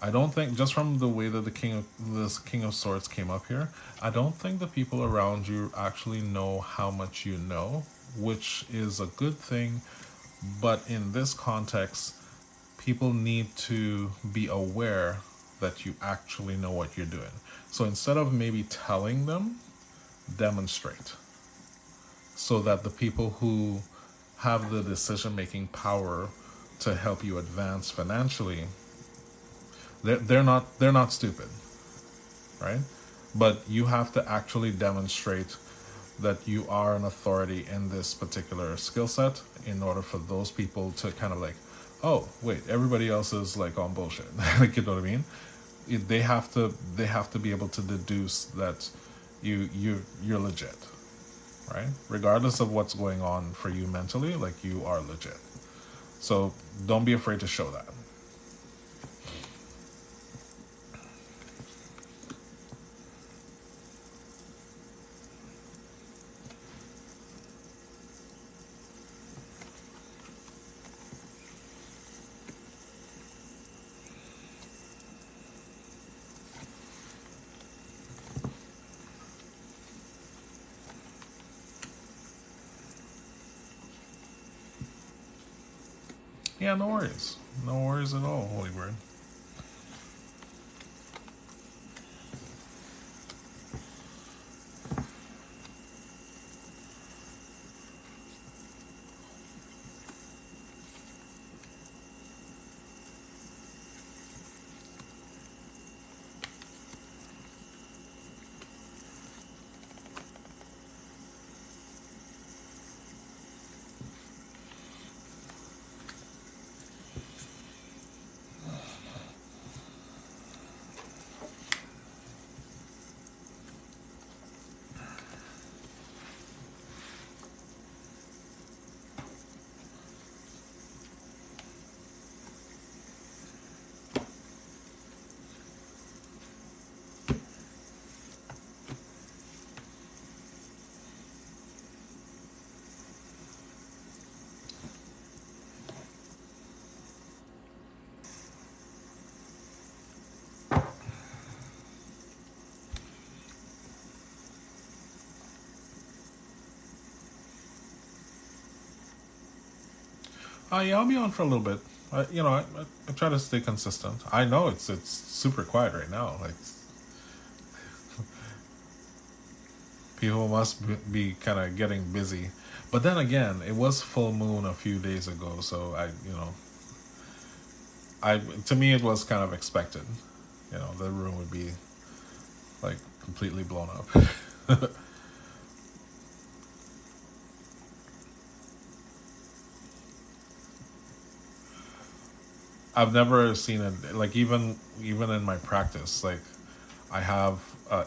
I don't think, just from the way that this King of Swords came up here, I don't think the people around you actually know how much you know, which is a good thing. But in this context, people need to be aware that you actually know what you're doing. So instead of maybe telling them, demonstrate, so that the people who have the decision-making power to help you advance financially, they're not stupid, right? But you have to actually demonstrate that you are an authority in this particular skill set in order for those people to kind of like, oh wait, everybody else is like on bullshit. Like, you know what I mean? They have to be able to deduce that you're legit, right? Regardless of what's going on for you mentally, like, you are legit. So don't be afraid to show that. Yeah, no worries. No worries at all, Holy Bird. Yeah, I'll be on for a little bit. I try to stay consistent. I know it's super quiet right now. Like people must be kind of getting busy. But then again, it was full moon a few days ago, so I to me it was kind of expected. The room would be like completely blown up. I've never seen it like even in my practice. Like I have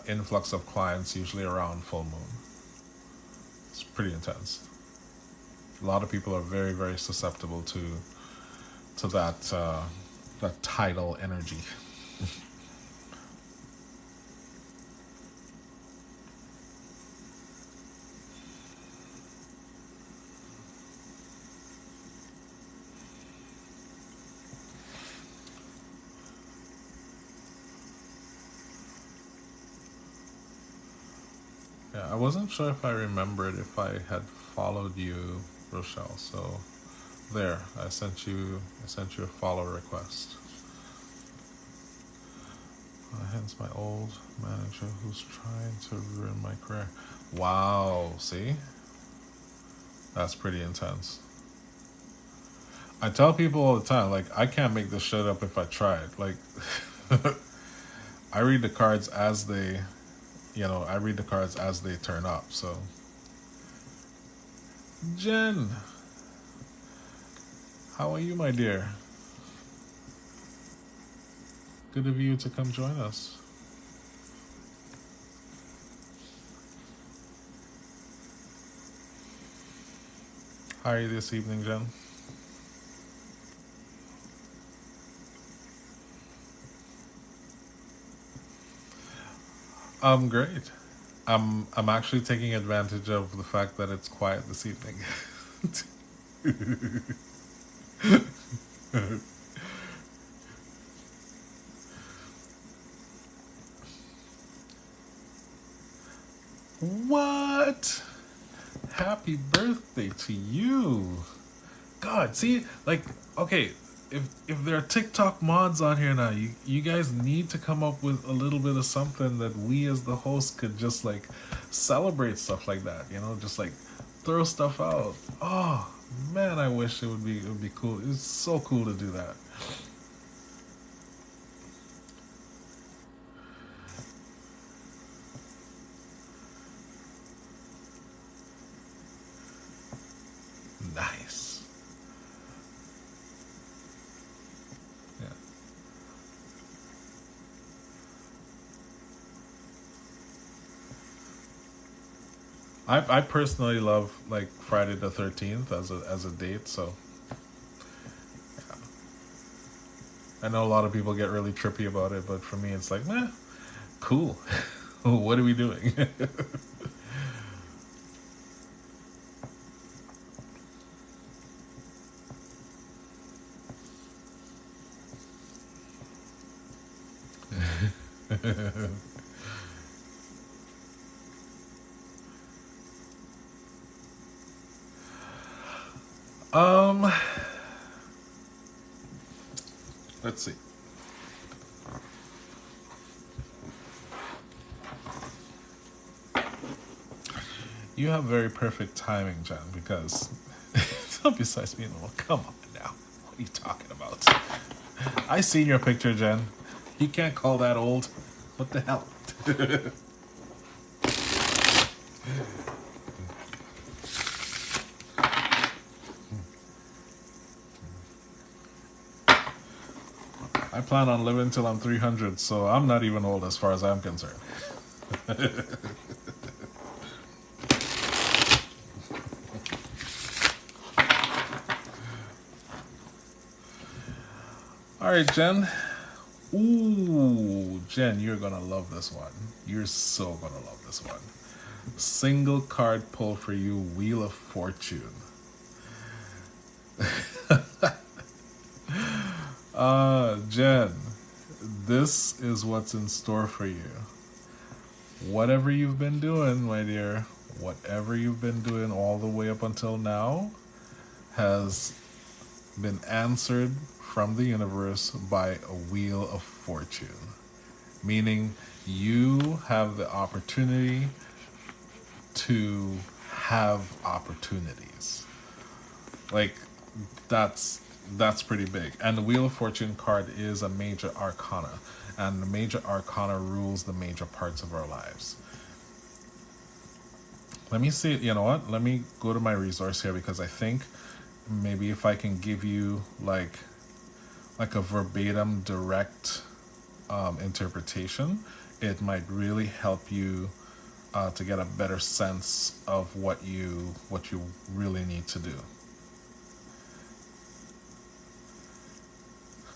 influx of clients usually around full moon. It's pretty intense. A lot of people are very very susceptible to that tidal energy. Yeah, I wasn't sure if I remembered if I had followed you, Rochelle. So there, I sent you a follow request. Hence my old manager who's trying to ruin my career. Wow, see? That's pretty intense. I tell people all the time, like, I can't make this shit up if I tried. Like, I read the cards as I read the cards as they turn up. So, Jen, how are you, my dear? Good of you to come join us. How are you this evening, Jen? I'm great. I'm actually taking advantage of the fact that it's quiet this evening. What? Happy birthday to you. God, see, like, okay, if there are TikTok mods on here now, you guys need to come up with a little bit of something that we as the host could just like celebrate stuff like that, just like throw stuff out. Oh man, I wish it would be cool. It's so cool to do that. Nice. Yeah. I personally love like Friday the 13th as a date, so I know a lot of people get really trippy about it, but for me it's like, meh, cool. What are we doing? um, let's see. You have very perfect timing, Jen, because besides being old, come on now. What are you talking about? I seen your picture, Jen. You can't call that old. What the hell? I plan on living till I'm 300, so I'm not even old as far as I'm concerned. All right, Jen. Ooh, Jen, you're gonna love this one. You're so gonna love this one. Single card pull for you, Wheel of Fortune. Jen, this is what's in store for you. Whatever you've been doing, my dear, whatever you've been doing all the way up until now has been answered from the universe by a Wheel of Fortune. Meaning you have the opportunity to have opportunities. Like that's pretty big. And the Wheel of Fortune card is a major arcana, and the major arcana rules the major parts of our lives. Let me see, you know what? Let me go to my resource here, because I think maybe if I can give you like a verbatim direct interpretation, it might really help you to get a better sense of what you really need to do.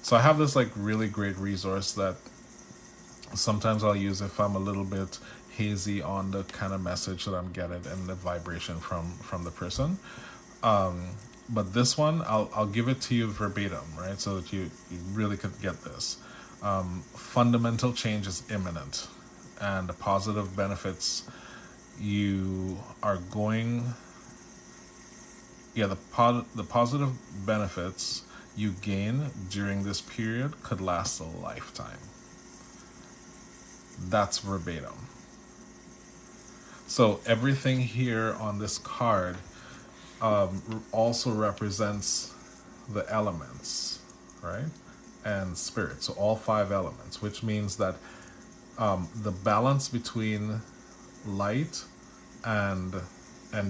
So I have this like really great resource that sometimes I'll use if I'm a little bit hazy on the kind of message that I'm getting and the vibration from the person. But this one, I'll give it to you verbatim, right? So that you really could get this. Fundamental change is imminent, and the positive benefits you are going. Yeah, the positive benefits you gain during this period could last a lifetime. That's verbatim. So everything here on this card also represents the elements, right? And spirit. So all 5 elements, which means that the balance between light and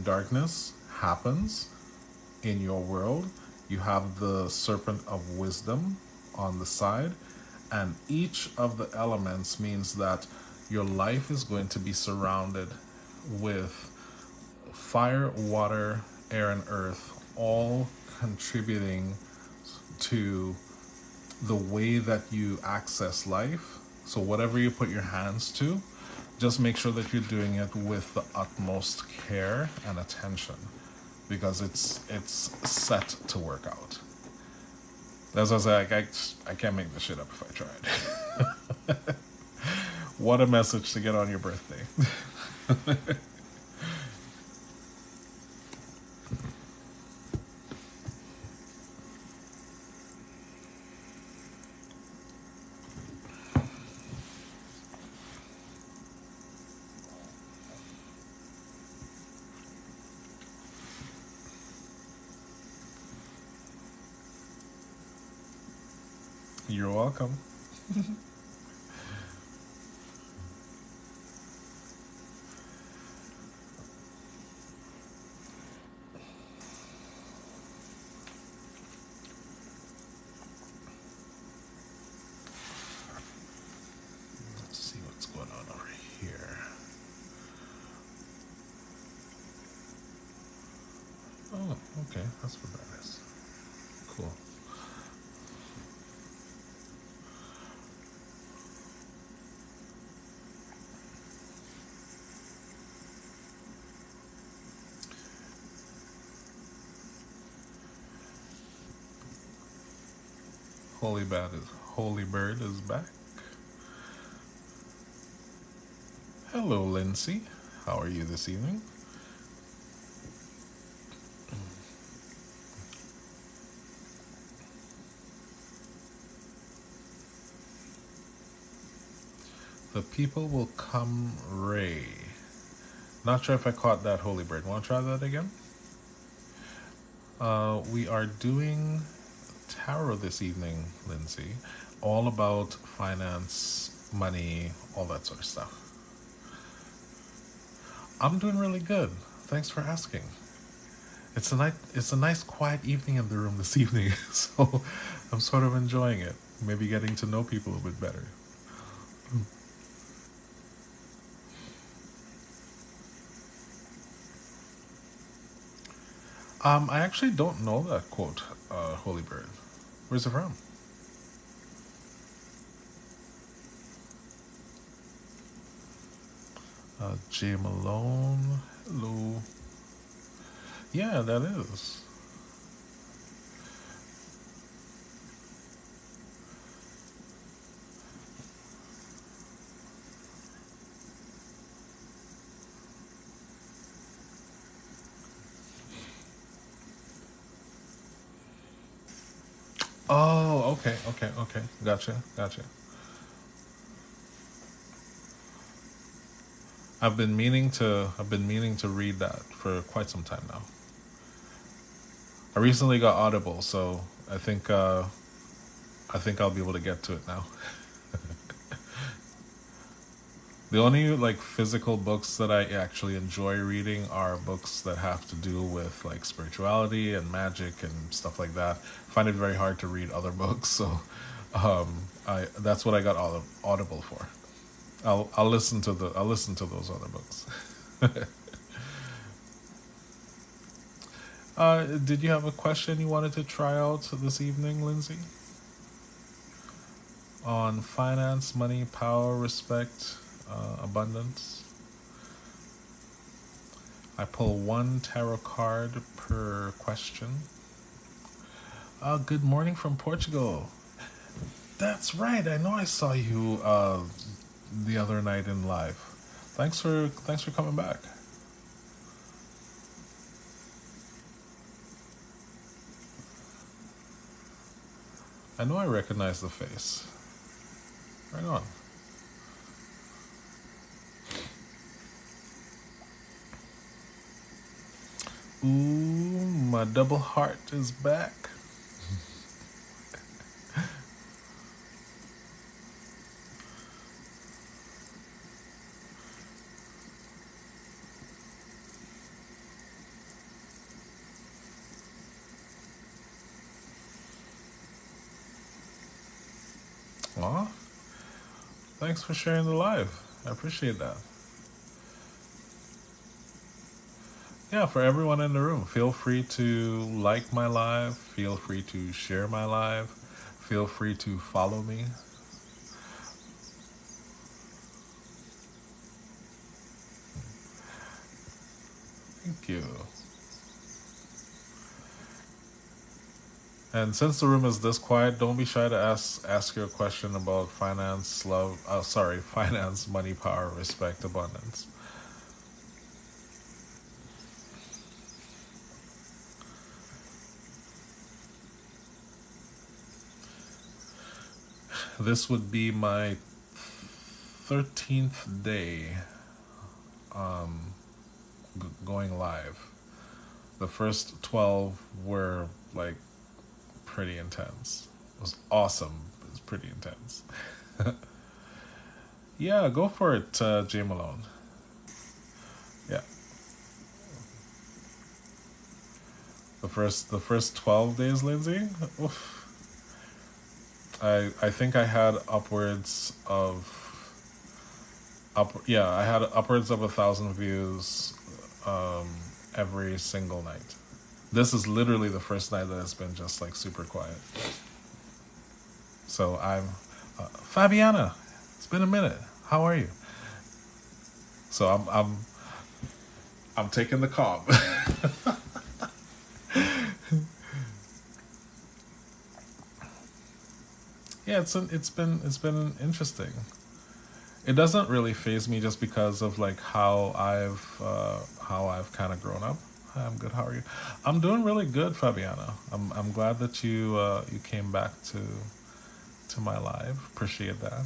darkness happens in your world. You have the serpent of wisdom on the side, and each of the elements means that your life is going to be surrounded with fire, water, air, and earth, all contributing to the way that you access life. So whatever you put your hands to, just make sure that you're doing it with the utmost care and attention, because it's set to work out. That's what I was like, I can't make this shit up if I tried. What a message to get on your birthday. You're welcome. Let's see what's going on over here. Oh, okay, that's what that is. Cool. Holy Bird is back. Hello, Lindsay. How are you this evening? The people will come, Ray. Not sure if I caught that, Holy Bird. Want to try that again? We are doing tarot this evening, Lindsay. All about finance, money, all that sort of stuff. I'm doing really good. Thanks for asking. It's a nice quiet evening in the room this evening, so I'm sort of enjoying it. Maybe getting to know people a bit better. I actually don't know that quote, Holy Bird. Where's it from? Jay Malone. Hello. Yeah, that is. Oh, okay. Gotcha. I've been meaning to read that for quite some time now. I recently got Audible, so I think I'll be able to get to it now. The only like physical books that I actually enjoy reading are books that have to do with like spirituality and magic and stuff like that. I find it very hard to read other books, so I that's what I got Audible for. I'll listen to those other books. Did you have a question you wanted to try out this evening, Lindsay? On finance, money, power, respect, abundance. I pull one tarot card per question. Good morning from Portugal. That's right. I know I saw you the other night in live. Thanks for coming back. I know I recognize the face. Right on. Ooh, my double heart is back. Aw, thanks for sharing the live. I appreciate that. Yeah, for everyone in the room, feel free to like my live. Feel free to share my live. Feel free to follow me. Thank you. And since the room is this quiet, don't be shy to ask your question about finance, love. Sorry, finance, money, power, respect, abundance. This would be my 13th day going live. The first 12 were like pretty intense. It was awesome. It was pretty intense. Yeah, go for it, Jay Malone. Yeah, the first 12 days, Lindsay. Oof. I think I had upwards of I had upwards of 1,000 views every single night. This is literally the first night that it's been just like super quiet. So I'm Fabiana. It's been a minute. How are you? So I'm taking the calm. Yeah, it's been interesting. It doesn't really phase me just because of like how I've kind of grown up. Hi, I'm good. How are you? I'm doing really good, Fabiana. I'm glad that you came back to my live. Appreciate that.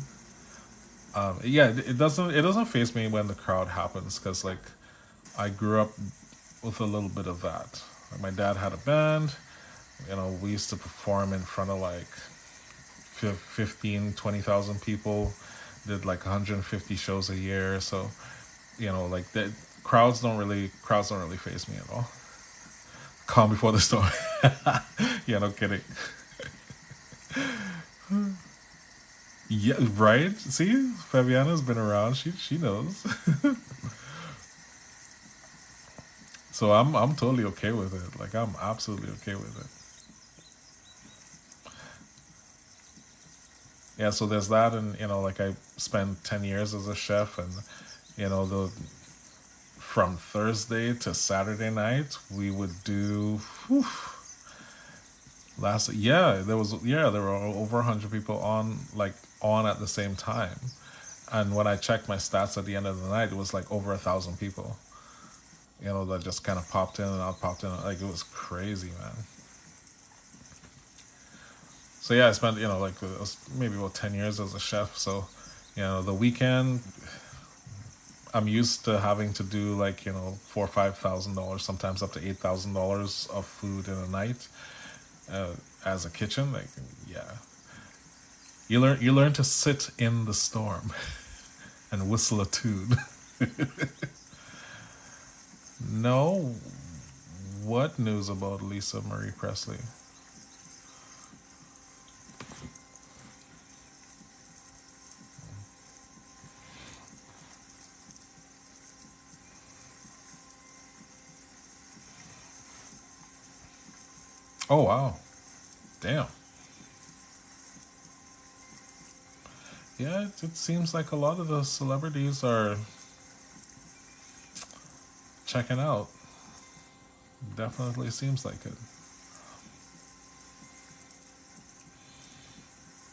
Yeah, it doesn't faze me when the crowd happens because like I grew up with a little bit of that. Like, my dad had a band. We used to perform in front of like 15, 20,000 people. Did like 150 shows a year. So like the crowds don't really faze me at all. Calm before the storm. Yeah, no kidding. Yeah, right. See, Fabiana's been around. She knows. So I'm totally okay with it. Like I'm absolutely okay with it. Yeah. So there's that, and like I spent 10 years as a chef, and the from Thursday to Saturday night we would do. Whew, there were over 100 people on at the same time, and when I checked my stats at the end of the night, it was like over 1,000 people. That just kind of popped in and out, popped in. Like it was crazy, man. So yeah, I spent like it was maybe about 10 years as a chef. So the weekend I'm used to having to do like $4,000 or $5,000, sometimes up to $8,000 of food in a night as a kitchen. Like yeah, you learn to sit in the storm and whistle a tune. No, what news about Lisa Marie Presley? Oh wow, damn. Yeah, it seems like a lot of the celebrities are checking out. Definitely seems like it.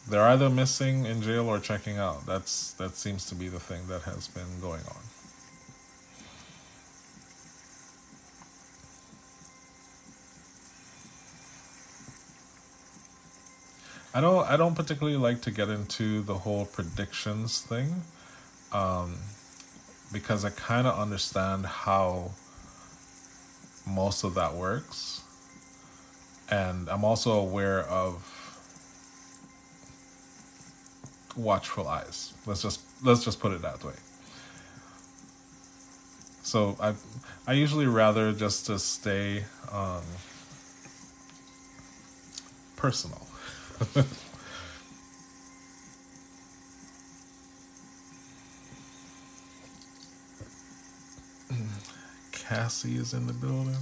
They're either missing in jail or checking out. That seems to be the thing that has been going on. I don't particularly like to get into the whole predictions thing because I kind of understand how most of that works, and I'm also aware of watchful eyes. Let's just put it that way. So I usually rather just to stay personal. Cassie is in the building.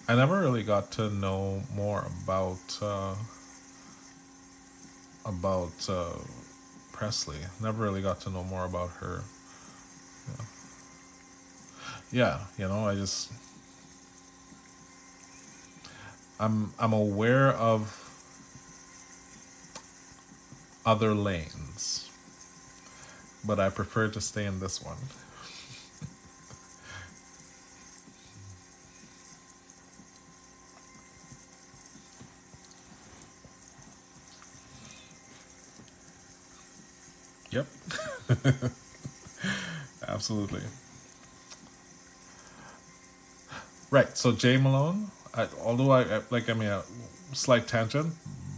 I never really got to know more about Presley. Never really got to know more about her. Yeah, I'm aware of other lanes, but I prefer to stay in this one. Yep, absolutely. Right. So Jay Malone, although I mean, a slight tangent,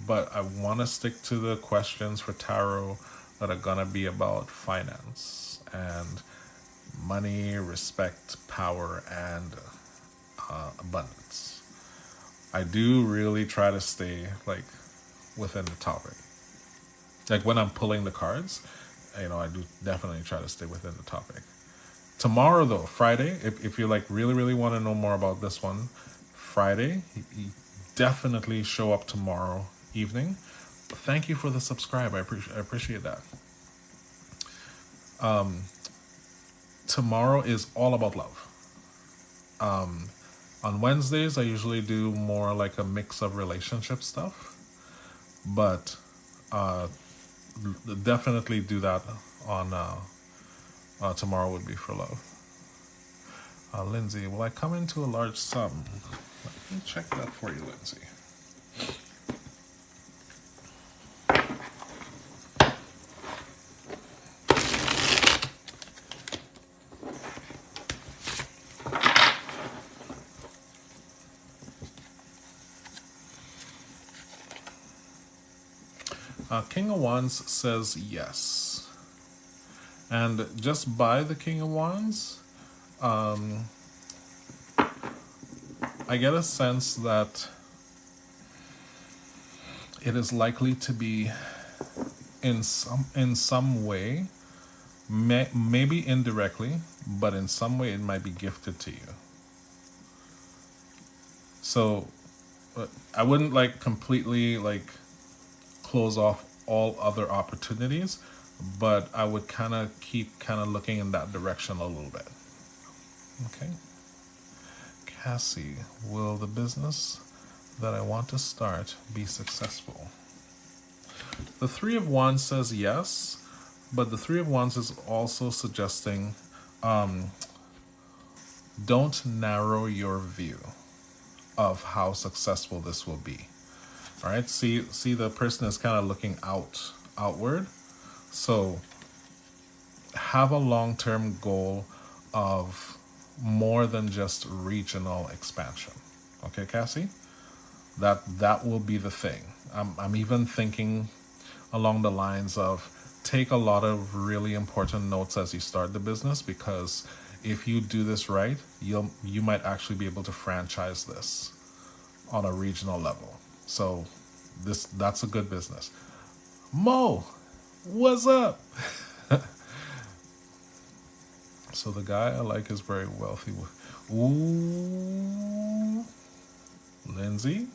but I want to stick to the questions for tarot that are gonna be about finance and money, respect, power, and abundance. I do really try to stay like within the topic. Like when I'm pulling the cards, I do definitely try to stay within the topic. Tomorrow, though, Friday, if you like really, really want to know more about this one, Friday, definitely show up tomorrow evening. Thank you for the subscribe. I appreciate that. Tomorrow is all about love. On Wednesdays, I usually do more like a mix of relationship stuff, but definitely do that on tomorrow would be for love. Lindsay, will I come into a large sum? Let me check that for you, Lindsay. King of Wands says yes. And just by the King of Wands, I get a sense that it is likely to be in some way, maybe indirectly, but in some way it might be gifted to you. So I wouldn't like completely like close off all other opportunities, but I would kind of keep kind of looking in that direction a little bit. Okay. Cassie, will the business that I want to start be successful? The Three of Wands says yes, but the Three of Wands is also suggesting don't narrow your view of how successful this will be. All right, see the person is kind of looking outward. So have a long-term goal of more than just regional expansion. Okay, Cassie? That will be the thing. I'm even thinking along the lines of take a lot of really important notes as you start the business, because if you do this right, you might actually be able to franchise this on a regional level. So that's a good business. Mo, what's up? So the guy I like is very wealthy. Ooh, Lindsay,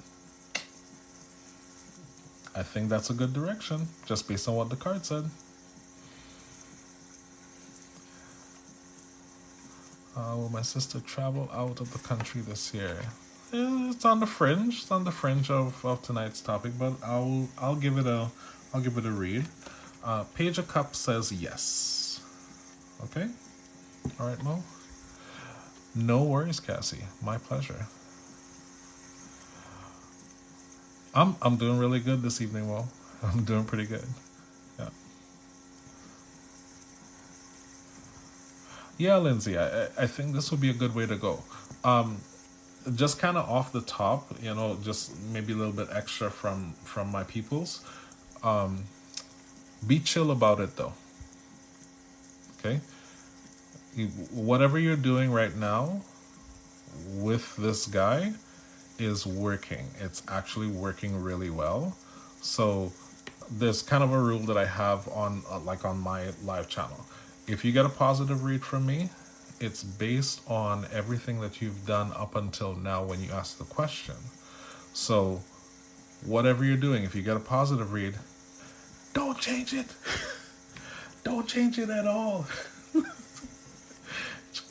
I think that's a good direction, just based on what the card said. Will my sister travel out of the country this year? It's on the fringe. It's on the fringe of tonight's topic, but I'll give it a read. Page of Cups says yes. Okay. All right, Mo. No worries, Cassie. My pleasure. I'm doing really good this evening, Mo. I'm doing pretty good. Yeah. Yeah, Lindsay. I think this would be a good way to go. Just kind of off the top, just maybe a little bit extra from my peoples. Be chill about it though. Okay? Whatever you're doing right now with this guy is working. It's actually working really well. So there's kind of a rule that I have on on my live channel. If you get a positive read from me, it's based on everything that you've done up until now when you ask the question. So whatever you're doing, if you get a positive read, don't change it. Don't change it at all.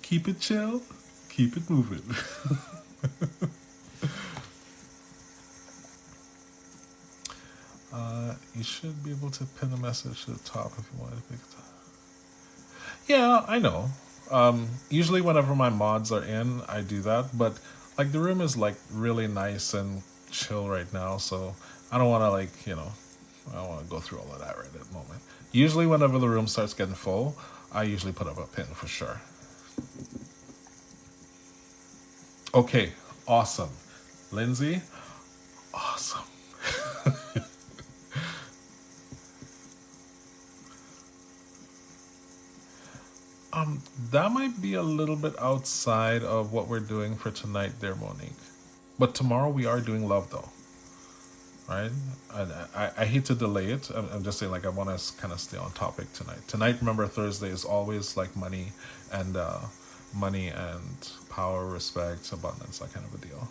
Keep it chill. Keep it moving. You should be able to pin a message to the top if you want to pick it up. Yeah, I know. Usually whenever my mods are in, I do that, but like the room is like really nice and chill right now, so I don't want to I don't want to go through all of that right at the moment. Usually whenever the room starts getting full, I usually put up a pin for sure. Okay, awesome. Lindsay, awesome. That might be a little bit outside of what we're doing for tonight there, Monique. But tomorrow we are doing love though. Right? I hate to delay it. I'm just saying I want to kind of stay on topic tonight. Tonight, remember, Thursday is always like money and power, respect, abundance, that kind of a deal.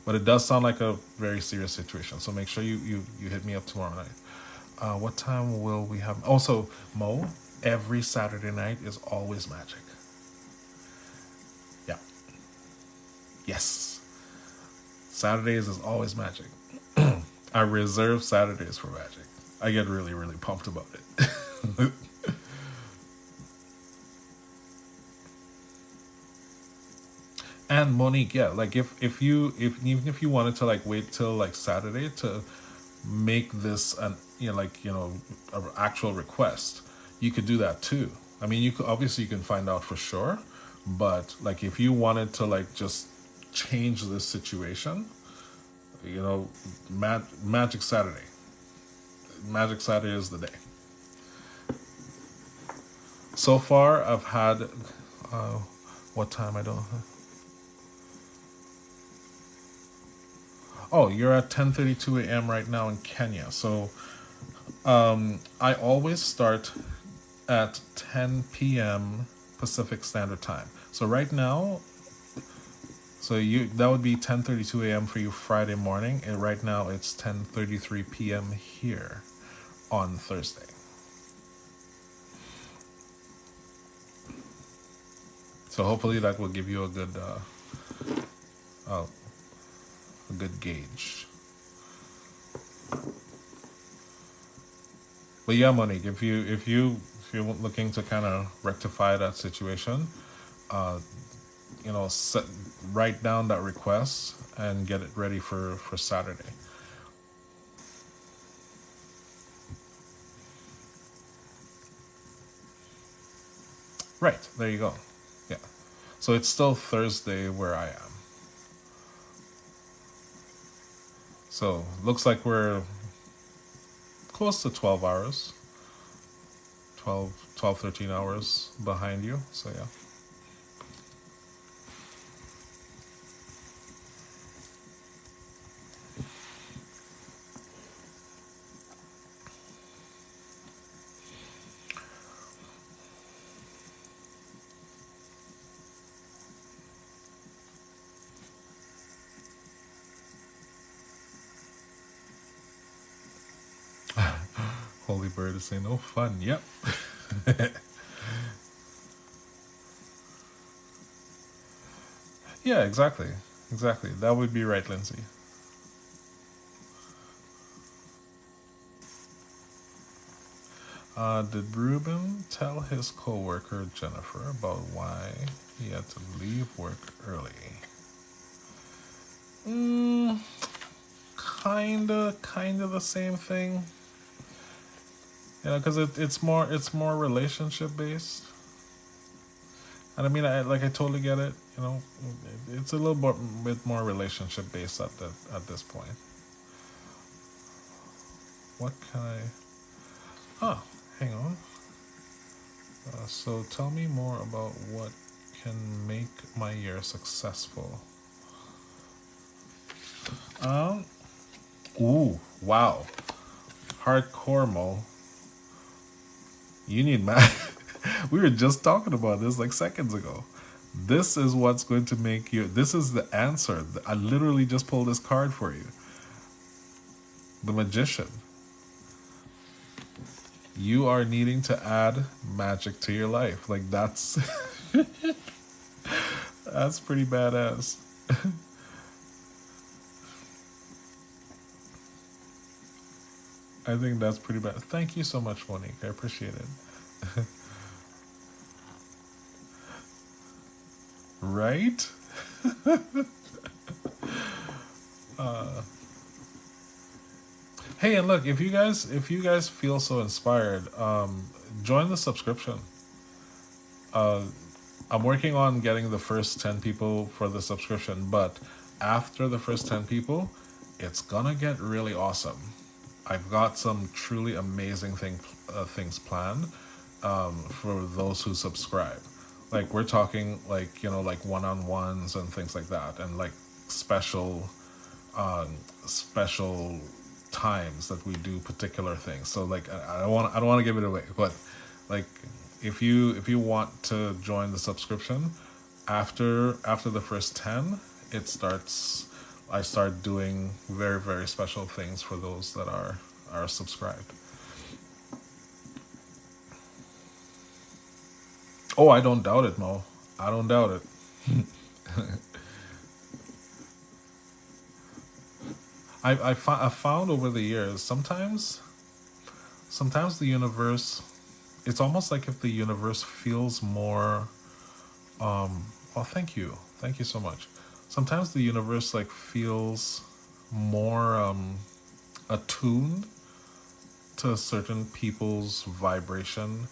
But it does sound like a very serious situation. So make sure you hit me up tomorrow night. What time will we have? Also, Mo, every Saturday night is always magic. Yeah. Yes. Saturdays is always magic. I reserve Saturdays for magic. I get really, really pumped about it. And Monique, yeah, like if even if you wanted to like wait till like Saturday to make this an an actual request, you could do that too. I mean, you could obviously you can find out for sure, but like if you wanted to like just change this situation, you know, Magic Saturday. Magic Saturday is the day. So far, I've had what time I don't. Oh, you're at 10:32 a.m. right now in Kenya. So I always start at 10 p.m. Pacific Standard Time. So right now, so you that would be 10:32 a.m. for you Friday morning, and right now it's 10:33 p.m. here on Thursday. So hopefully that will give you uh, a good gauge. But yeah, Monique, if you're looking to kind of rectify that situation, uh, write down that request and get it ready for Saturday. Right, there you go. Yeah. So it's still Thursday where I am. So looks like we're close to 12 hours. 13 hours behind you. So yeah. Holy Bird is saying, "No fun." Yep. Yeah, exactly. Exactly. That would be right, Lindsay. Did Ruben tell his coworker Jennifer about why he had to leave work early? Mm, kinda the same thing. Because it's more relationship based. And I mean, I totally get it. It's a little bit more relationship based at this point. What can I? Ah, hang on. So tell me more about what can make my year successful. Um. Ooh. Wow. Hardcore Mo. You need math. We were just talking about this like seconds ago. This is what's going to make you. This is the answer. I literally just pulled this card for you. The Magician. You are needing to add magic to your life. Like that's that's pretty badass. I think that's pretty bad. Thank you so much, Monique. I appreciate it. Right? Hey, and look, if you guys feel so inspired, join the subscription. Uh, I'm working on getting the first 10 people for the subscription, but after the first 10 people, it's gonna get really awesome. I've got some truly amazing things planned for those who subscribe. Like we're talking like one-on-ones and things like that, and like special special times that we do particular things. So like I don't want to give it away, but like if you want to join the subscription after the first 10, it starts I start doing very very special things for those that are subscribed. Oh, I don't doubt it, Mo. I don't doubt it. I found over the years sometimes the universe, it's almost like if the universe feels more. Oh, thank you so much. sometimes the universe like feels more attuned to certain people's vibration,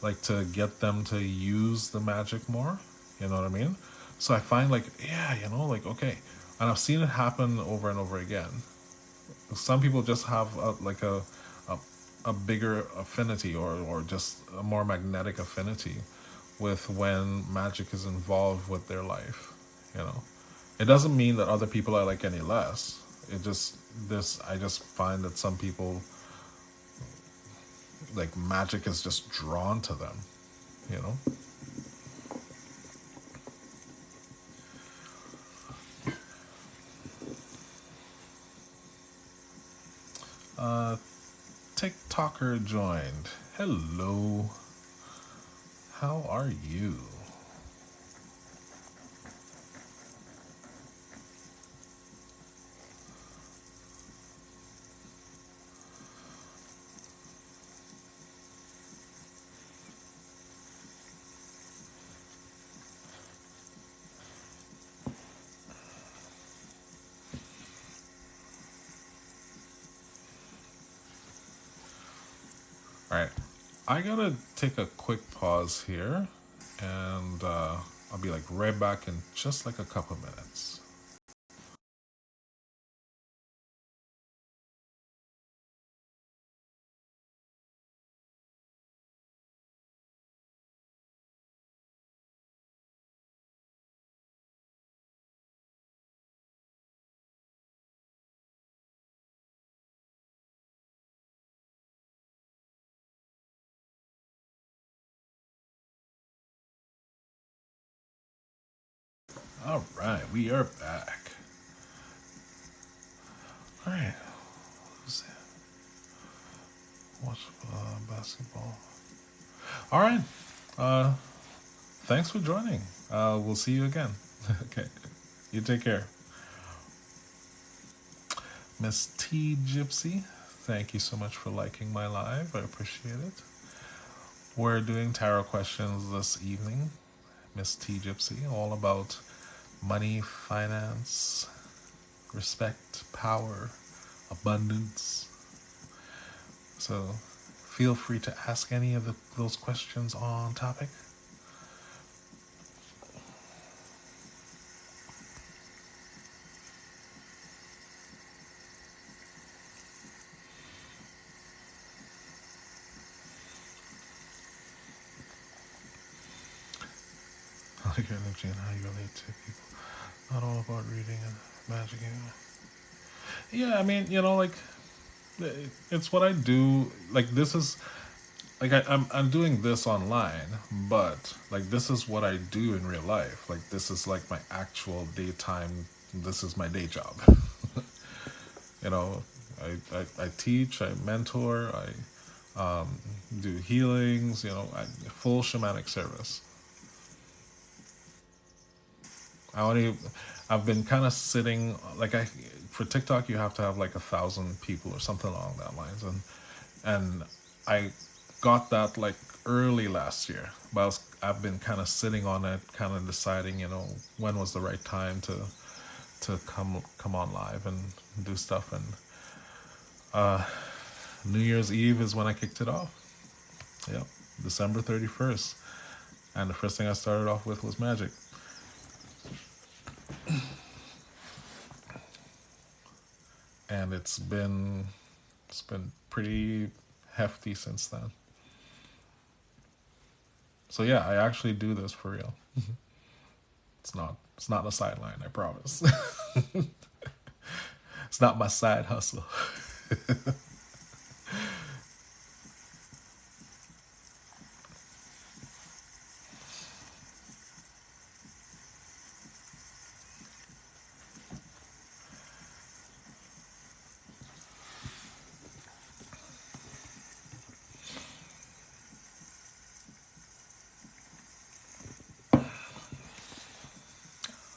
like to get them to use the magic more. You know what I mean? So I find like, yeah, like okay, and I've seen it happen over and over again. Some people just have a, a bigger affinity, or just a more magnetic affinity with when magic is involved with their life. You know, it doesn't mean that other people are like any less. It just this I just find that some people, like, magic is just drawn to them. You know. TikToker joined. Hello. How are you? All right. I gotta take a quick pause here, and I'll be like right back in just like a couple minutes. All right, we are back. All right, who's that? Watch basketball. All right, uh, thanks for joining. We'll see you again. Okay, you take care. Miss T Gypsy, thank you so much for liking my live. I appreciate it. We're doing tarot questions this evening, Miss T Gypsy, all about money, finance, respect, power, abundance. So feel free to ask any of those questions on topic. I like your energy and how you relate to people. Not all about reading and magic. Yeah, I mean, like, it's what I do. Like, this is like I'm doing this online, but like this is what I do in real life. Like, this is like my actual daytime. This is my day job. you know, I teach, I mentor, I do healings. Full shamanic service. I only I've been kind of sitting like I for TikTok you have to have like 1,000 people or something along that lines, and I got that like early last year, but I've been kind of sitting on it, kind of deciding when was the right time to come on live and do stuff. And New Year's Eve is when I kicked it off. Yep, December 31st, and the first thing I started off with was magic. And it's been pretty hefty since then. So yeah, I actually do this for real. It's not a sideline, I promise. It's not my side hustle.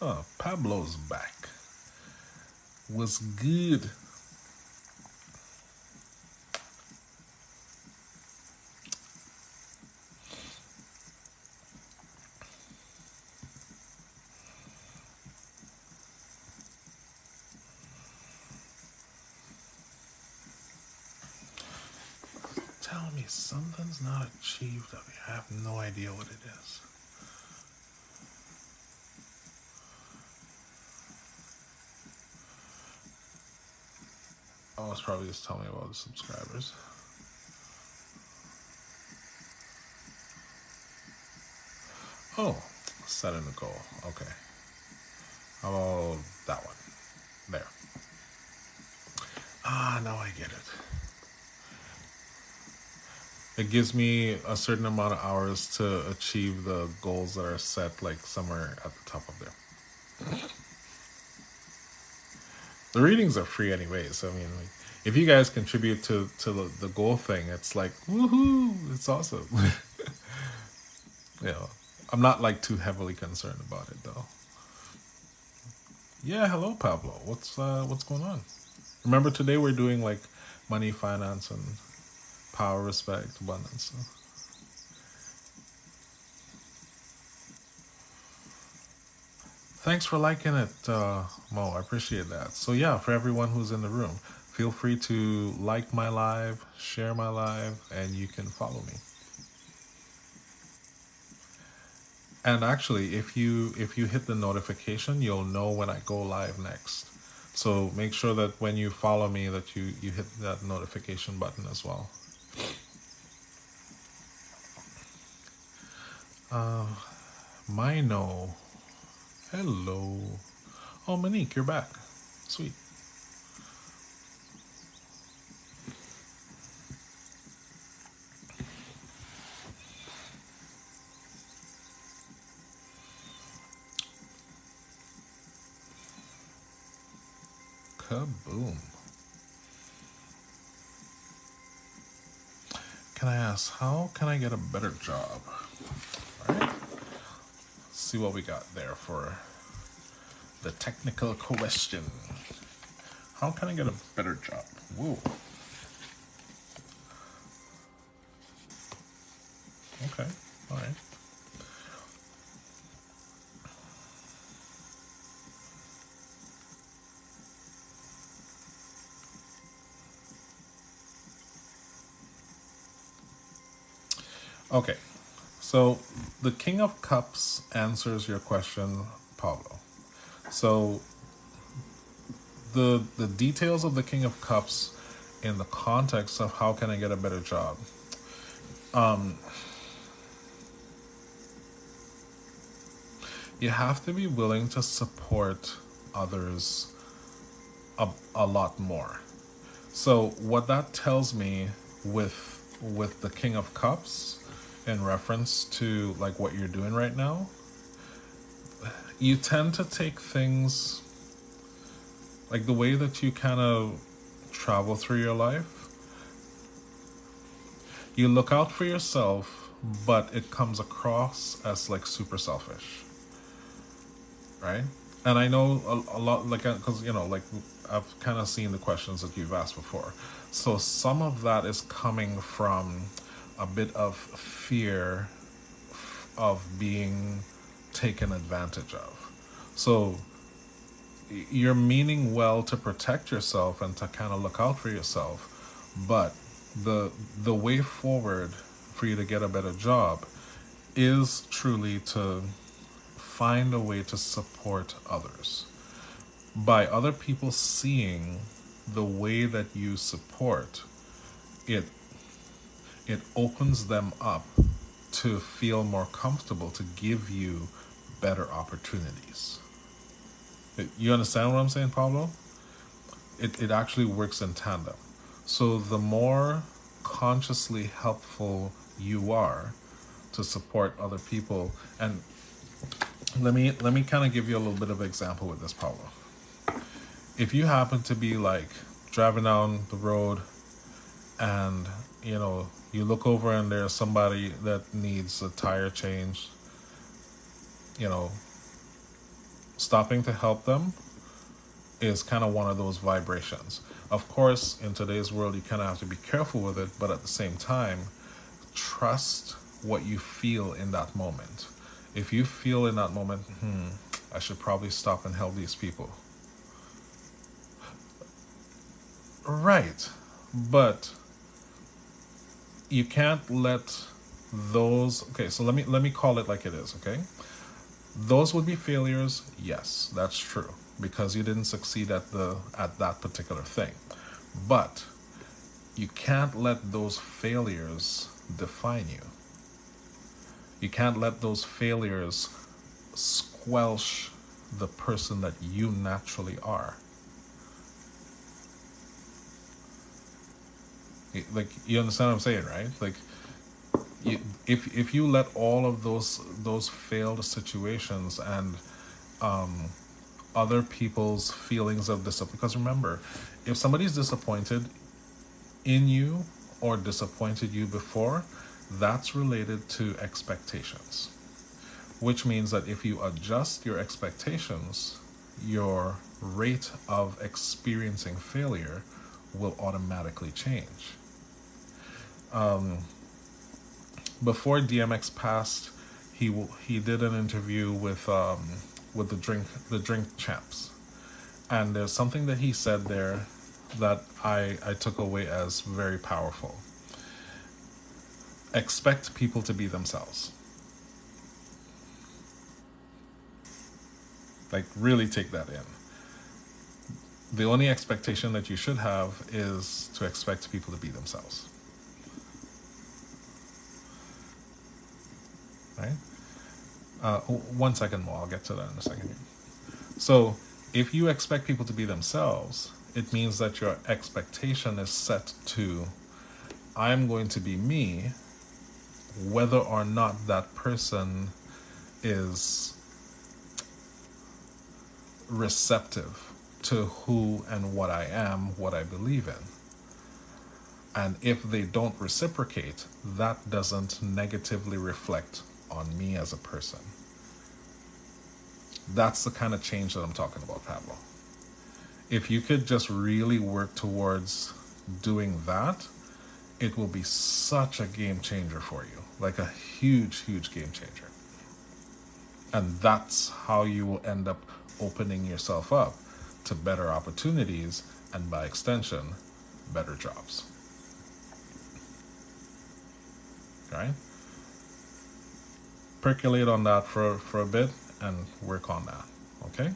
Oh, Pablo's back. Was good. telling me something's not achieved up here. I have no idea what it is. Oh, it's probably just telling me about the subscribers. Oh, setting a goal. Okay. How about that one? There. Ah, now I get it. It gives me a certain amount of hours to achieve the goals that are set, like somewhere at the top of there. The readings are free anyways. I mean, like, if you guys contribute to the goal thing, it's like, woohoo, it's awesome. You know, I'm not like too heavily concerned about it though. Yeah, hello Pablo. What's going on? Remember today we're doing like money, finance, and power, respect, abundance. So. Thanks for liking it, Mo. I appreciate that. So yeah, for everyone who's in the room, feel free to like my live, share my live, and you can follow me. And actually, if you hit the notification, you'll know when I go live next. So make sure that when you follow me, that you hit that notification button as well. Mino, hello. Oh, Monique, you're back. Sweet. Kaboom. Can I ask, how can I get a better job? All right. Let's see what we got there for the technical question. How can I get a better job? Whoa. Okay. All right. Okay. So the King of Cups answers your question, Pablo. So the details of the King of Cups in the context of how can I get a better job. You have to be willing to support others a lot more. So what that tells me with the King of Cups in reference to like what you're doing right now, you tend to take things like the way that you kind of travel through your life. You look out for yourself, but it comes across as like super selfish, right? And I know a lot, like, because, you know, like, I've kind of seen the questions that you've asked before. So some of that is coming from a bit of fear of being taken advantage of. So you're meaning well to protect yourself and to kind of look out for yourself, but the way forward for you to get a better job is truly to find a way to support others. By other people seeing the way that you support, it opens them up to feel more comfortable to give you better opportunities. You understand what I'm saying, Pablo? It actually works in tandem. So the more consciously helpful you are to support other people, and let me kind of give you a little bit of example with this, Pablo. If you happen to be like driving down the road and you look over and there's somebody that needs a tire change, stopping to help them is kind of one of those vibrations. Of course, in today's world, you kind of have to be careful with it, but at the same time, trust what you feel in that moment. If you feel in that moment, I should probably stop and help these people. Right. But you can't let those, okay, so let me call it like it is, okay? Those would be failures, yes, that's true, because you didn't succeed at that particular thing. But you can't let those failures define you. You can't let those failures squelch the person that you naturally are. Like, you understand what I'm saying, right? Like, if you let all of those failed situations and other people's feelings of disappointment, because remember, if somebody's disappointed in you or disappointed you before, that's related to expectations, which means that if you adjust your expectations, your rate of experiencing failure will automatically change. Before DMX passed, he did an interview with the Drink Champs, and there's something that he said there that I took away as very powerful. Expect people to be themselves. Like, really take that in. The only expectation that you should have is to expect people to be themselves. Right? 1 second more, I'll get to that in a second. So, if you expect people to be themselves, it means that your expectation is set to, I'm going to be me, whether or not that person is receptive to who and what I am, what I believe in. And if they don't reciprocate, that doesn't negatively reflect on me as a person. That's the kind of change that I'm talking about, Pablo. If you could just really work towards doing that, it will be such a game changer for you. Like a huge, huge game changer. And that's how you will end up opening yourself up to better opportunities and, by extension, better jobs. Right? Percolate on that for a bit and work on that. Okay?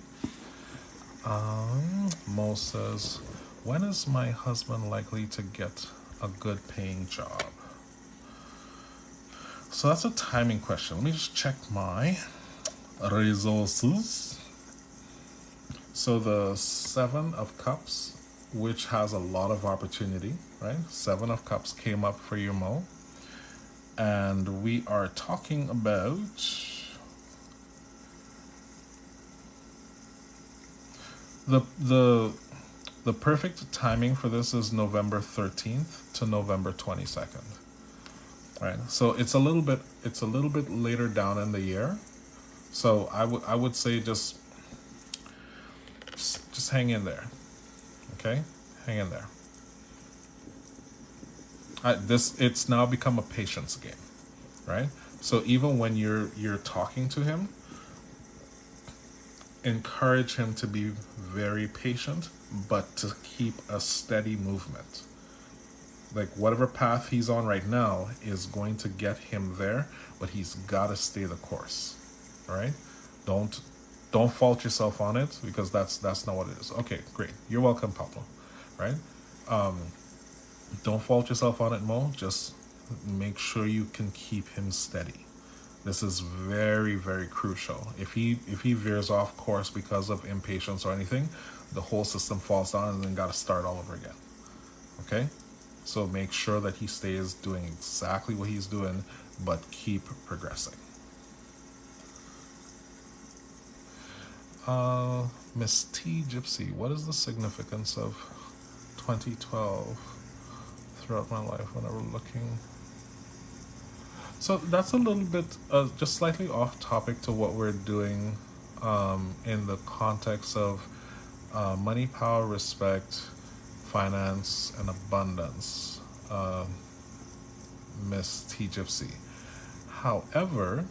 Mo says, when is my husband likely to get a good paying job? So that's a timing question. Let me just check my resources. So the Seven of Cups, which has a lot of opportunity, right? Seven of Cups came up for you, Mo. And we are talking about the perfect timing for this is November 13th to November 22nd. Right? So it's a little bit later down in the year. So I would say just hang in there. Okay? Hang in there. It's now become a patience game, right? So even when you're talking to him, encourage him to be very patient, but to keep a steady movement. Like, whatever path he's on right now is going to get him there, but he's got to stay the course. All right? Don't fault yourself on it, because that's not what it is. Okay, great. You're welcome, Pablo. Right? Don't fault yourself on it, Mo. Just make sure you can keep him steady. This is very, very crucial. If he veers off course because of impatience or anything, the whole system falls down and then got to start all over again. Okay? So make sure that he stays doing exactly what he's doing, but keep progressing. Miss T Gypsy, what is the significance of 2012 throughout my life whenever looking? So that's a little bit just slightly off topic to what we're doing in the context of money, power, respect, finance, and abundance, Miss T Gypsy. However,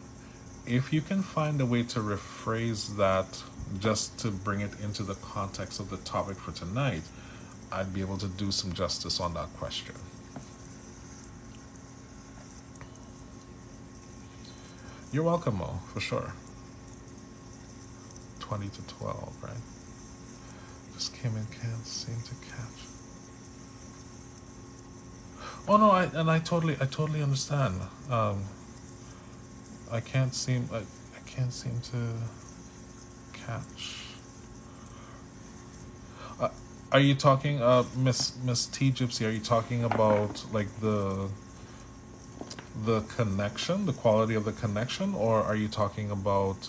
if you can find a way to rephrase that just to bring it into the context of the topic for tonight, I'd be able to do some justice on that question. You're welcome, Mo, for sure. 20 to 12, right? Just came in, can't seem to catch. Oh no, I totally understand. I can't seem to catch. Uh, are you talking, Miss T Gypsy? Are you talking about like the connection, the quality of the connection, or are you talking about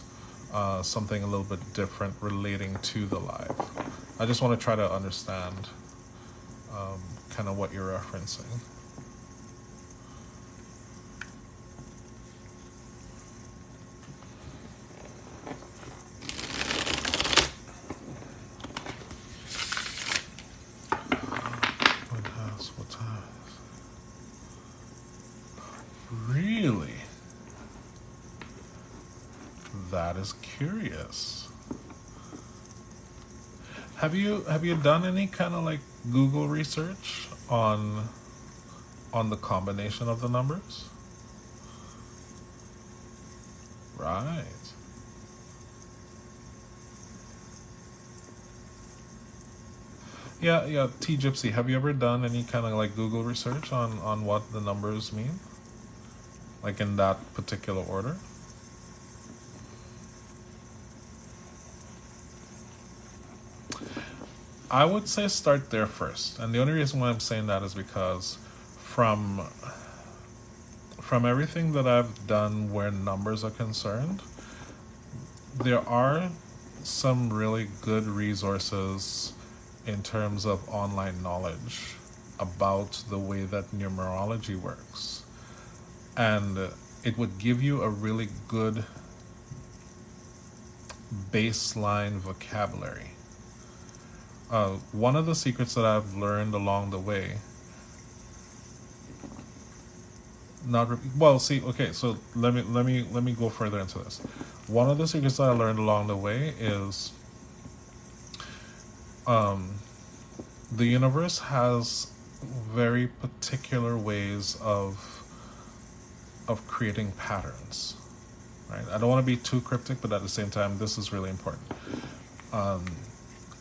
something a little bit different relating to the live? I just want to try to understand kind of what you're referencing. What time? Really? That is curious. Have you done any kind of like Google research on the combination of the numbers? Right. Yeah, yeah. T Gypsy, have you ever done any kind of like Google research on what the numbers mean, like in that particular order? I would say start there first, and the only reason why I'm saying that is because from from everything that I've done where numbers are concerned, there are some really good resources in terms of online knowledge about the way that numerology works. And it would give you a really good baseline vocabulary. One of the secrets that I've learned along the way, well, see, okay, so let me go further into this. One of the secrets that I learned along the way is the universe has very particular ways of creating patterns, right? I don't want to be too cryptic, but at the same time, this is really important.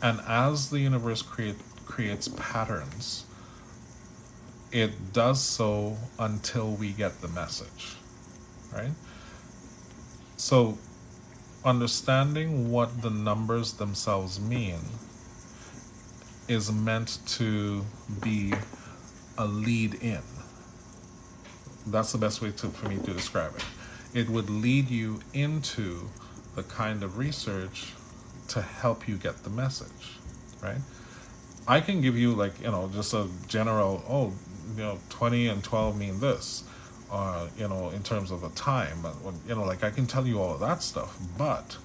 And as the universe creates patterns, it does so until we get the message, right? So, understanding what the numbers themselves mean is meant to be a lead in. That's the best way for me to describe it. It would lead you into the kind of research to help you get the message, right? I can give you like, just a general, 20 and 12 mean this, in terms of a time, like I can tell you all of that stuff, but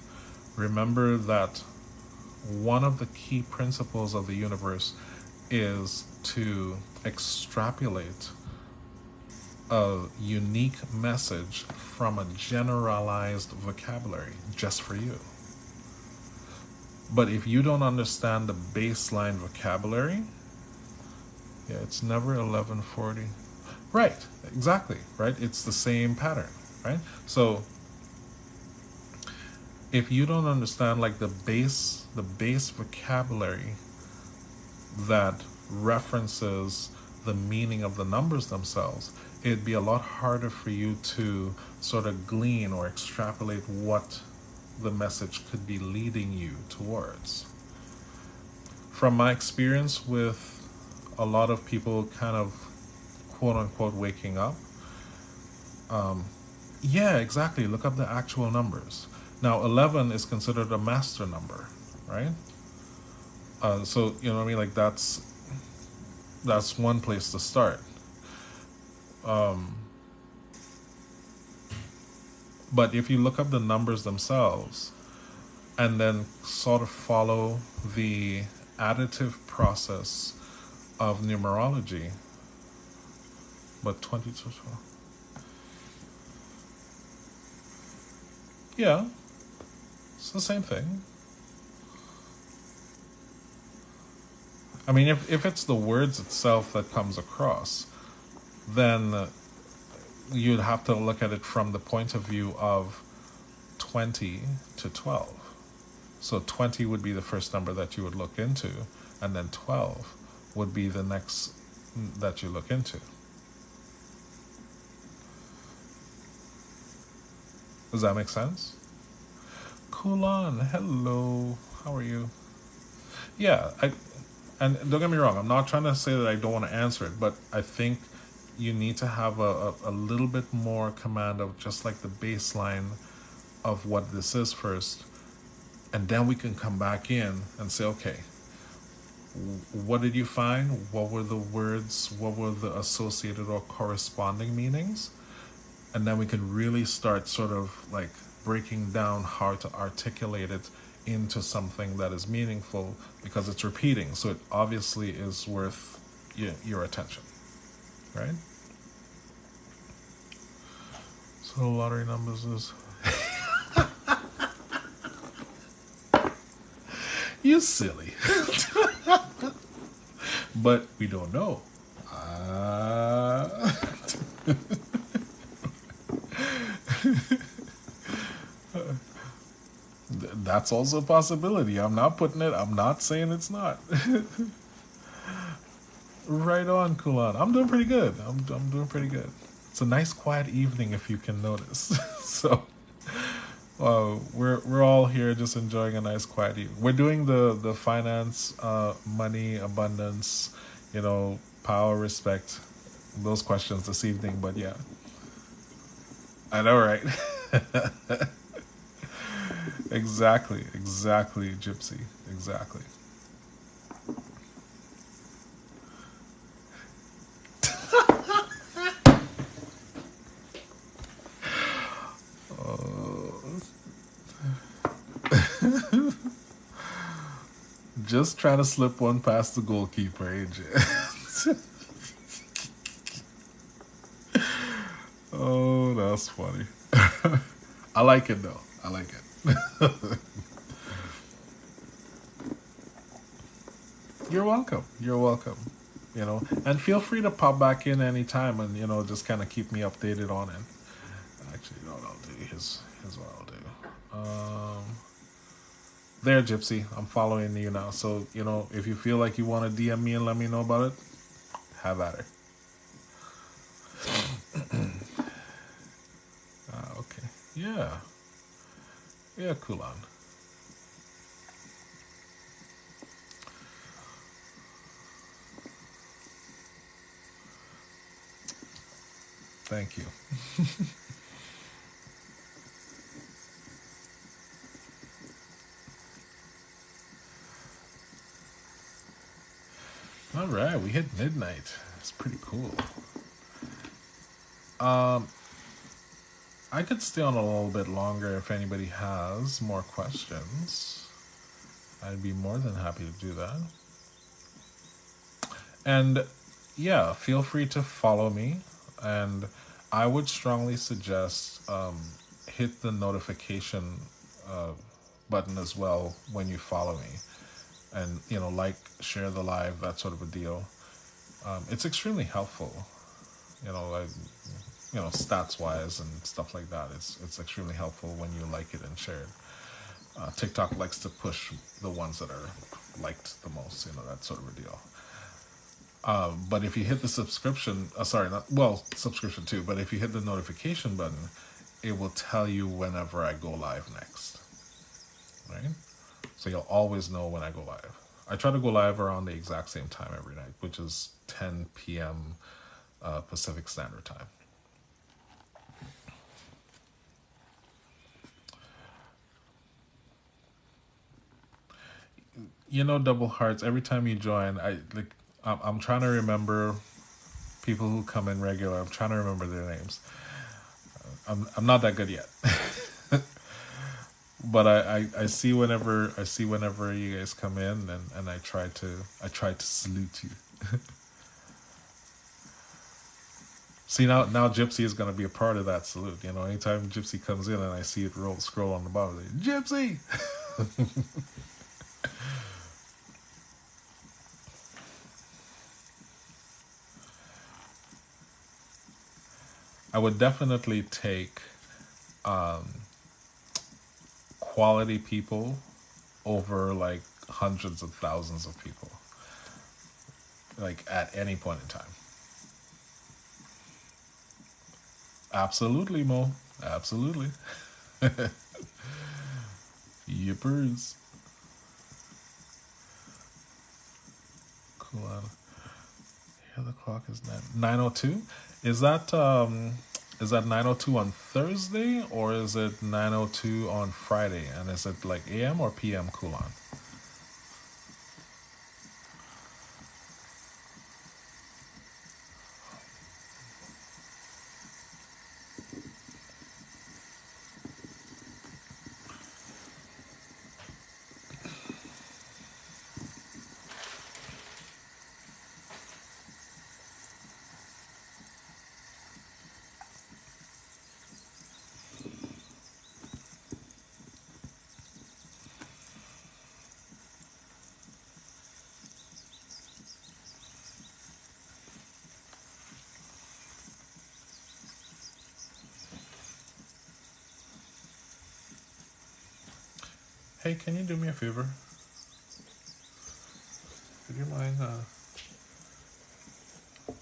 remember that one of the key principles of the universe is to extrapolate a unique message from a generalized vocabulary just for you. But if you don't understand the baseline vocabulary, yeah, it's never 1140. Right, exactly, right? It's the same pattern, right? So if you don't understand like the base vocabulary that references the meaning of the numbers themselves, it'd be a lot harder for you to sort of glean or extrapolate what the message could be leading you towards. From my experience with a lot of people kind of quote unquote waking up, yeah, exactly, look up the actual numbers. Now 11 is considered a master number, right? So you know what I mean, like that's one place to start. But if you look up the numbers themselves and then sort of follow the additive process of numerology, but 20 to 12. Yeah, it's the same thing. I mean, if it's the words itself that comes across, then you'd have to look at it from the point of view of 20 to 12. So 20 would be the first number that you would look into, and then 12 would be the next that you look into. Does that make sense? Cool on. Hello. How are you? Yeah, and don't get me wrong, I'm not trying to say that I don't want to answer it, but I think you need to have a little bit more command of just like the baseline of what this is first, and then we can come back in and say, okay, what did you find? What were the words? What were the associated or corresponding meanings? And then we can really start sort of like breaking down how to articulate it into something that is meaningful, because it's repeating, so it obviously is worth your attention, right? So lottery numbers is you silly. But we don't know. That's also a possibility. I'm not putting it, I'm not saying it's not. Right on, Kulan. I'm doing pretty good. I'm doing pretty good. It's a nice quiet evening, if you can notice. So we're all here just enjoying a nice quiet evening. We're doing the finance, money, abundance, power, respect, those questions this evening. But yeah, I know, right? Exactly, Gypsy, exactly. Just trying to slip one past the goalkeeper, AJ. Oh, that's funny. I like it though. I like it. You're welcome. You're welcome. And feel free to pop back in anytime and just kind of keep me updated on it. Actually, you know what I'll do? Here's what I'll do. There, Gypsy. I'm following you now. So if you feel like you want to DM me and let me know about it, have at it. Okay. Yeah. Yeah, cool on. Thank you. All right, we hit midnight. It's pretty cool. I could stay on a little bit longer if anybody has more questions. I'd be more than happy to do that. And yeah, feel free to follow me. And I would strongly suggest hit the notification button as well when you follow me. And, like, share the live, that sort of a deal. It's extremely helpful, like, stats wise and stuff like that. It's extremely helpful when you like it and share it. TikTok likes to push the ones that are liked the most, that sort of a deal. But if you hit the subscription, subscription too, but if you hit the notification button, it will tell you whenever I go live next, right? So you'll always know when I go live. I try to go live around the exact same time every night, which is 10 p.m. Pacific Standard Time. Double hearts. Every time you join, I'm trying to remember people who come in regular. I'm trying to remember their names. I'm not that good yet. But I see whenever you guys come in, and I try to salute you. See, now Gypsy is going to be a part of that salute. Anytime Gypsy comes in and I see it scroll on the bottom, like, Gypsy. I would definitely take quality people over like hundreds of thousands of people, like at any point in time. Absolutely, Mo. Absolutely. Yippers. Cool. Here the clock is 9:02. Is that 9:02 on Thursday or is it 9:02 on Friday? And is it like AM or PM Kulan? Hey, can you do me a favor? Would you mind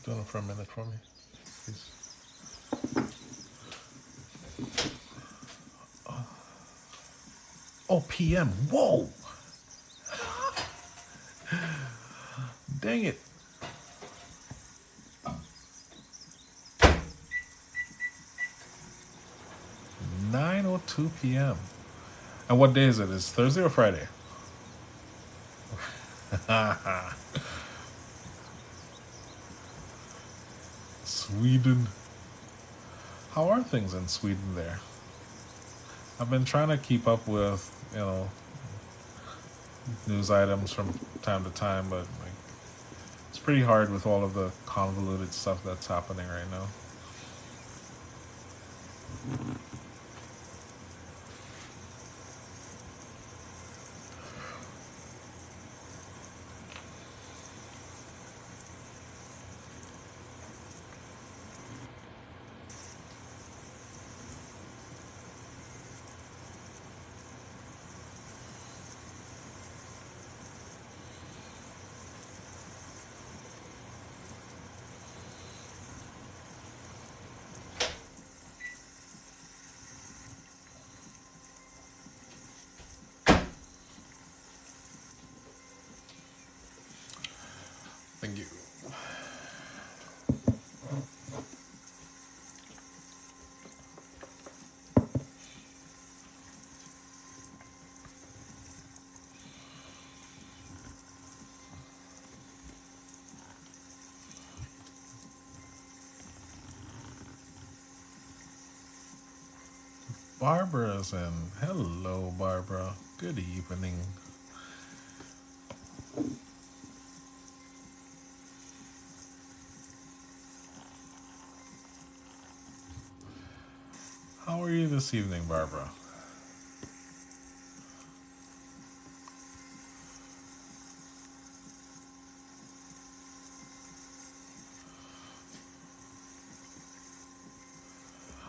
doing it for a minute for me, please? Oh, PM. Whoa! Dang it. 9:02 p.m. And what day is it? Is Thursday or Friday? Sweden. How are things in Sweden there? I've been trying to keep up with, news items from time to time, but like it's pretty hard with all of the convoluted stuff that's happening right now. Thank you. Barbara's in. Hello, Barbara. Good evening. How are you this evening, Barbara?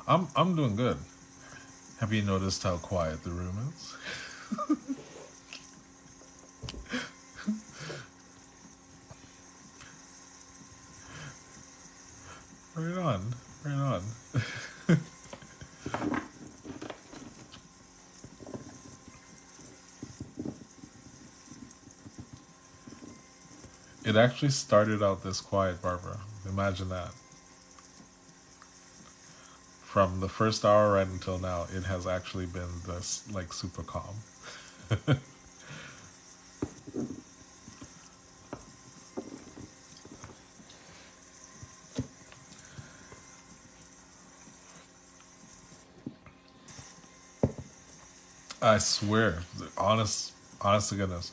I'm doing good. Have you noticed how quiet the room is? Right on. Right on. It actually started out this quiet, Barbara. Imagine that. From the first hour right until now, it has actually been this like super calm. I swear, honest to goodness,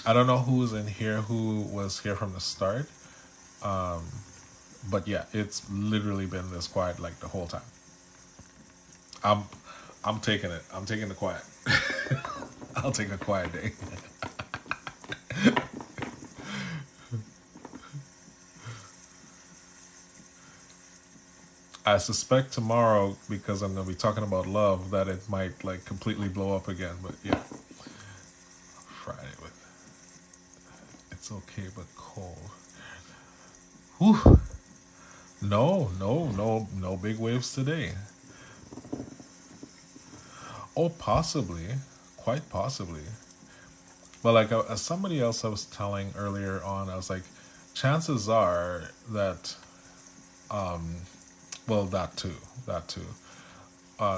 I don't know who was in here who was here from the start, but yeah, it's literally been this quiet like the whole time. I'm, I'm taking it. I'm taking the quiet. I'll take a quiet day. I suspect tomorrow, because I'm gonna be talking about love, that it might like completely blow up again. But yeah, Friday with it's okay but cold. Whew. No, no, no, no big waves today. Oh, possibly, quite possibly. But like as somebody else I was telling earlier on, I was like, chances are that, well, that too.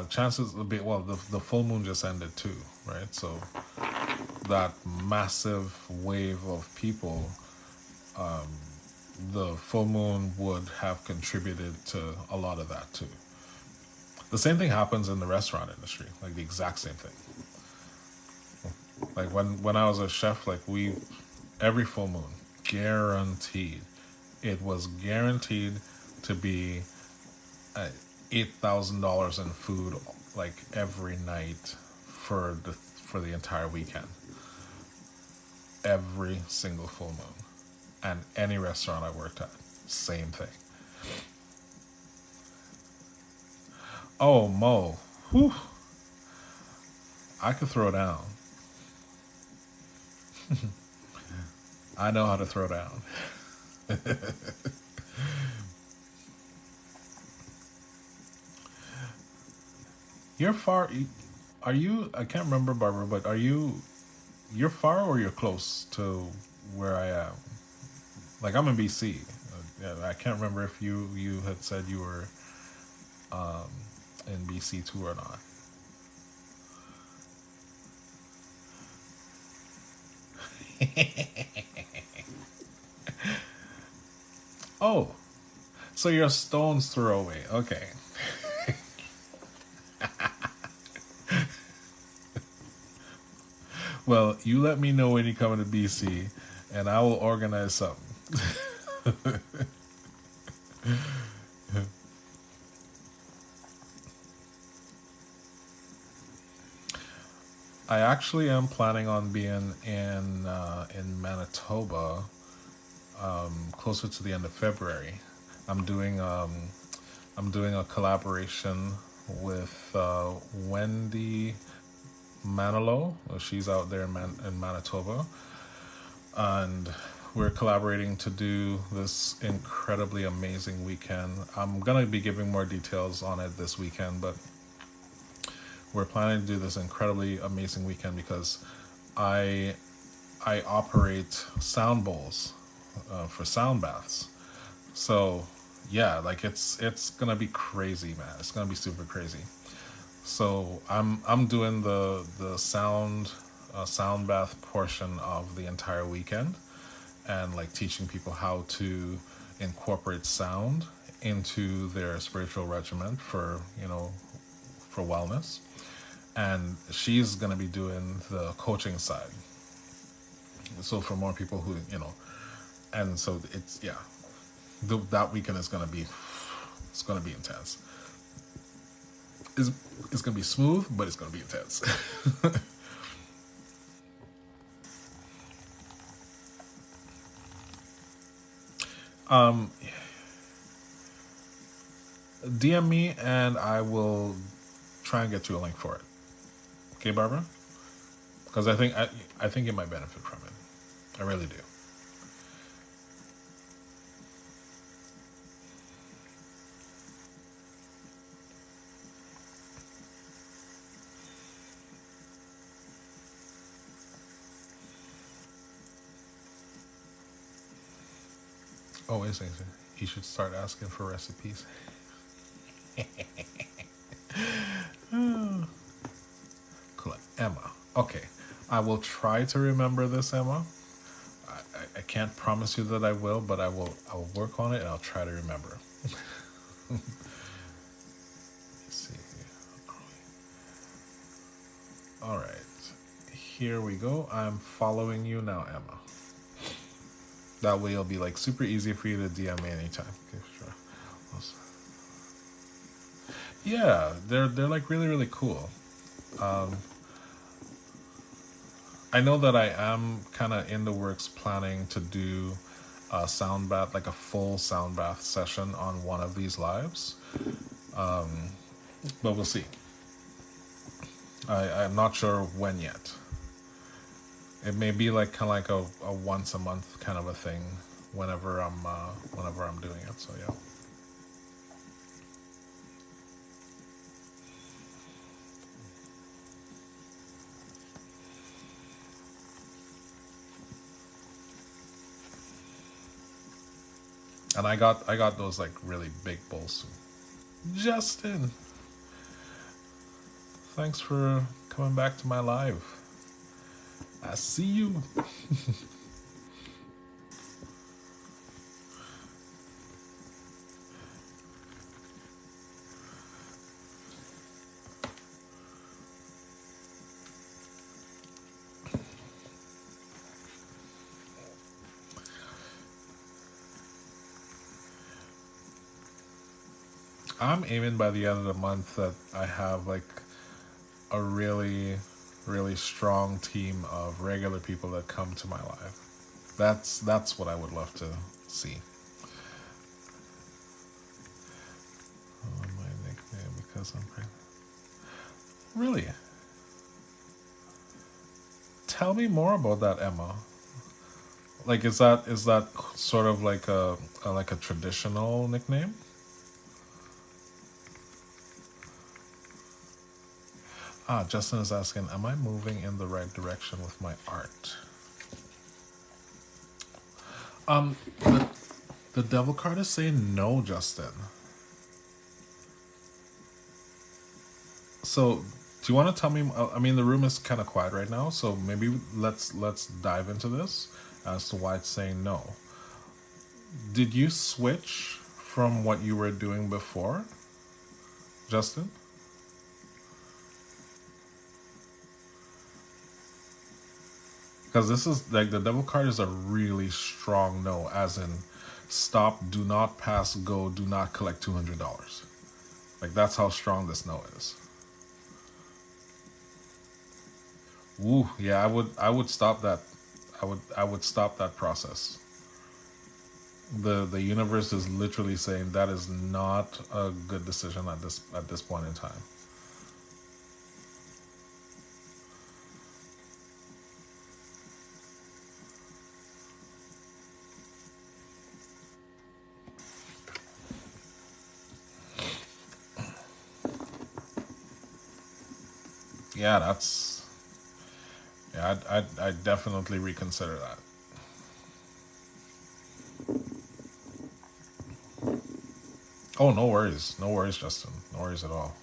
Chances a bit. Well, the full moon just ended too, right? So that massive wave of people, the full moon would have contributed to a lot of that too. The same thing happens in the restaurant industry, like the exact same thing. Like when I was a chef, like we every full moon, guaranteed, it was guaranteed to be $8,000 in food like every night for the entire weekend, every single full moon, and any restaurant I worked at, same thing. Oh, Mo, whew, I could throw down. I know how to throw down. You're far. Are you? I can't remember, Barbara, but are you? You're far or you're close to where I am? Like I'm in BC. Yeah, I can't remember if you had said you were in BC too or not. Oh, so you're a stone's throw away. Okay. Well, you let me know when you come to BC, and I will organize something. I actually am planning on being in Manitoba closer to the end of February. I'm doing um, I'm doing a collaboration with Wendy Manilow. She's out there in Manitoba, and we're collaborating to do this incredibly amazing weekend. I'm gonna be giving more details on it this weekend, but we're planning to do this incredibly amazing weekend because I I operate sound bowls for sound baths. So yeah, like it's gonna be crazy, man. It's gonna be super crazy. So I'm doing the sound bath portion of the entire weekend, and like teaching people how to incorporate sound into their spiritual regimen for for wellness. And she's gonna be doing the coaching side. So for more people who and so it's yeah, that weekend is gonna be it's gonna be intense. It's, it's gonna be smooth, but it's gonna be intense. um, DM me and I will try and get you a link for it. Okay, Barbara? Because I think you might benefit from it. I really do. Oh, wait a second. You should start asking for recipes. Cool. Emma. Okay. I will try to remember this, Emma. I can't promise you that I will, but I will work on it and I'll try to remember. Let's see. All right. Here we go. I'm following you now, Emma. That way it'll be like super easy for you to DM me anytime. Okay, sure. Yeah, they're like really really cool. Um, I know that I am kind of in the works planning to do a sound bath, like a full sound bath session on one of these lives. But we'll see. I'm not sure when yet. It may be like kind of like a once a month kind of a thing whenever I'm doing it. So yeah. And I got those like really big bowls. Justin, thanks for coming back to my live. I see you. I'm aiming by the end of the month that I have like a really, really strong team of regular people that come to my live. That's what I would love to see. Oh, my nickname because I'm pregnant. Really? Tell me more about that, Emma. Like, is that sort of like a traditional nickname? Ah, Justin is asking, am I moving in the right direction with my art? The, the devil card is saying no, Justin. So, do you want to tell me? I mean, the room is kind of quiet right now, so maybe let's dive into this as to why it's saying no. Did you switch from what you were doing before, Justin? Because this is like the devil card is a really strong no, as in stop, do not pass, go, do not collect $200. Like that's how strong this no is. Ooh, yeah, I would stop that. I would stop that process. The universe is literally saying that is not a good decision at this point in time. Yeah, that's yeah. I'd definitely reconsider that. Oh, no worries, Justin, no worries at all.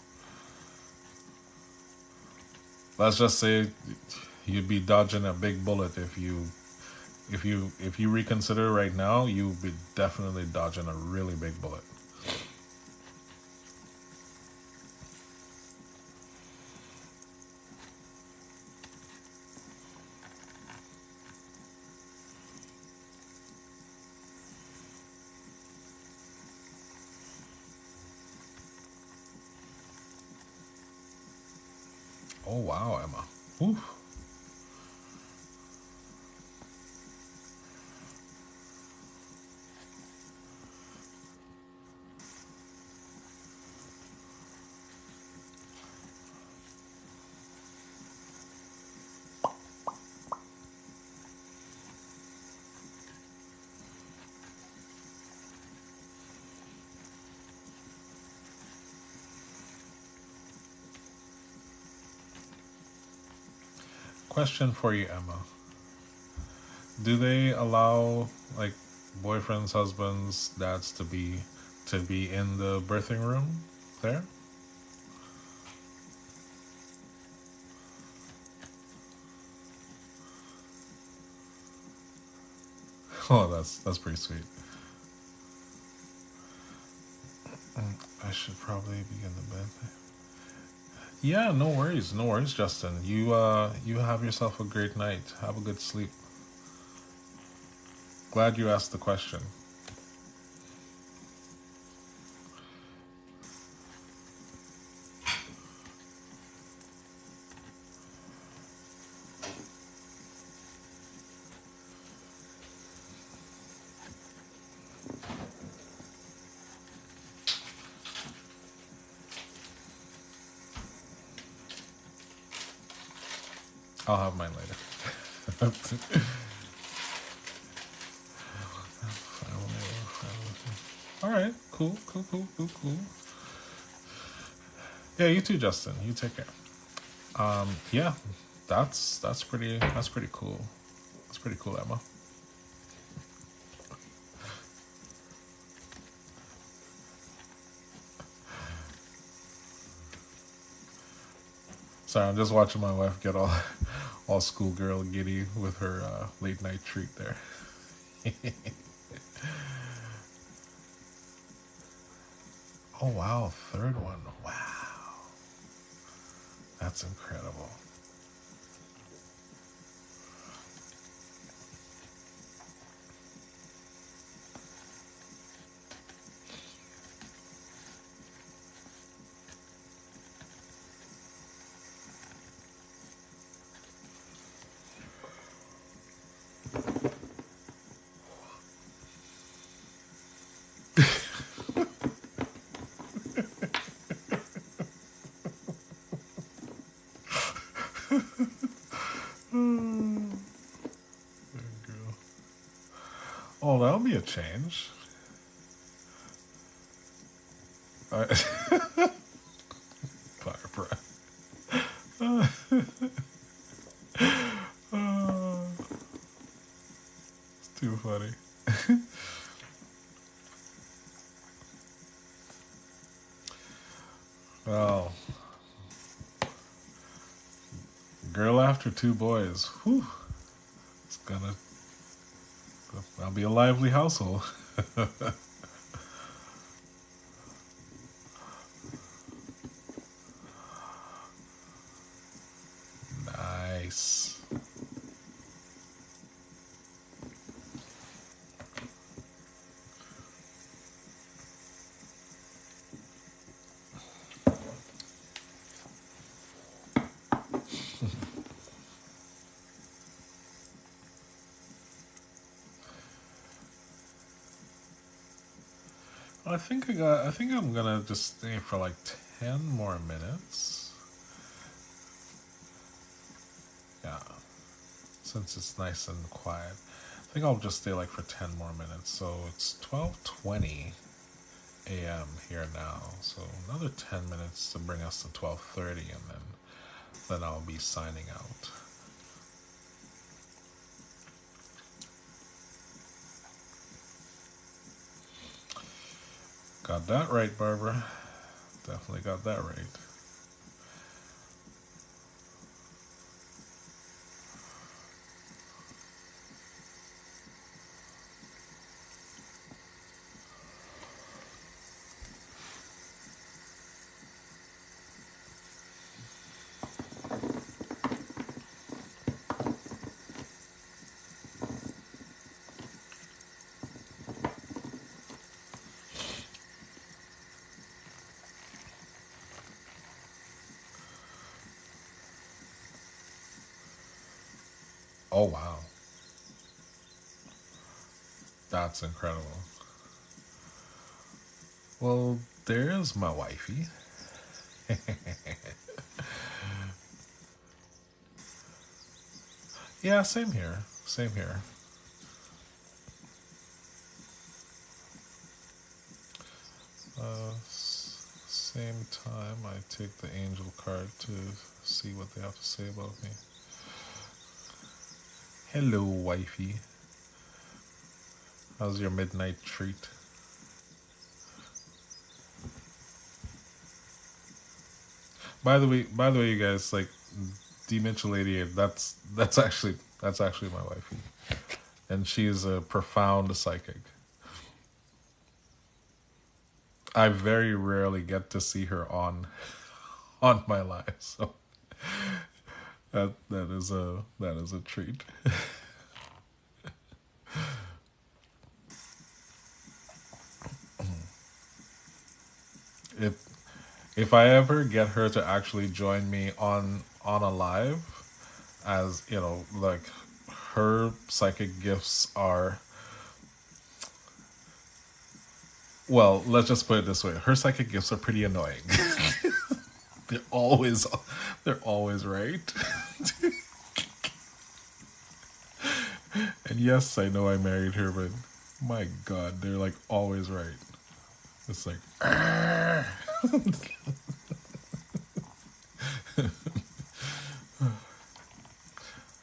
Let's just say you'd be dodging a big bullet if you reconsider right now. You'd be definitely dodging a really big bullet. Oh wow, Emma. Whew. Question for you, Emma. Do they allow like boyfriends, husbands, dads to be in the birthing room there? Oh, that's pretty sweet. I should probably begin the bed. Yeah, no worries, Justin. You have yourself a great night. Have a good sleep. Glad you asked the question. I'll have mine later. All right, cool, cool, cool, cool, cool. Yeah, you too, Justin. You take care. Yeah, that's pretty cool. That's pretty cool, Emma. Sorry, I'm just watching my wife get all all schoolgirl giddy with her late night treat there. Oh wow, third one. Wow, that's incredible. Oh, that'll be a change. Barbara. It's too funny. Well, girl after two boys. Whew. It's gonna. That'll be a lively household. Nice. I think I'm gonna just stay for like 10 more minutes. Yeah, since it's nice and quiet. I think I'll just stay like for 10 more minutes. So it's 12:20 a.m. here now. So another 10 minutes to bring us to 12:30, and then I'll be signing out. Got that right, Barbara. Definitely got that right. Oh wow, that's incredible. Well, there's my wifey. Yeah, same here. Same here. Same time, I take the angel card to see what they have to say about me. Hello, wifey. How's your midnight treat? By the way, you guys, like Dementia Lady, that's actually my wifey, and she's a profound psychic. I very rarely get to see her on on my live, so that is a treat. If if I ever get her to actually join me on a live, as you know, like her psychic gifts are, well, let's just put it this way: her psychic gifts are pretty annoying. they're always they're always right. And yes, I know I married her, but my God, they're like always right. It's like,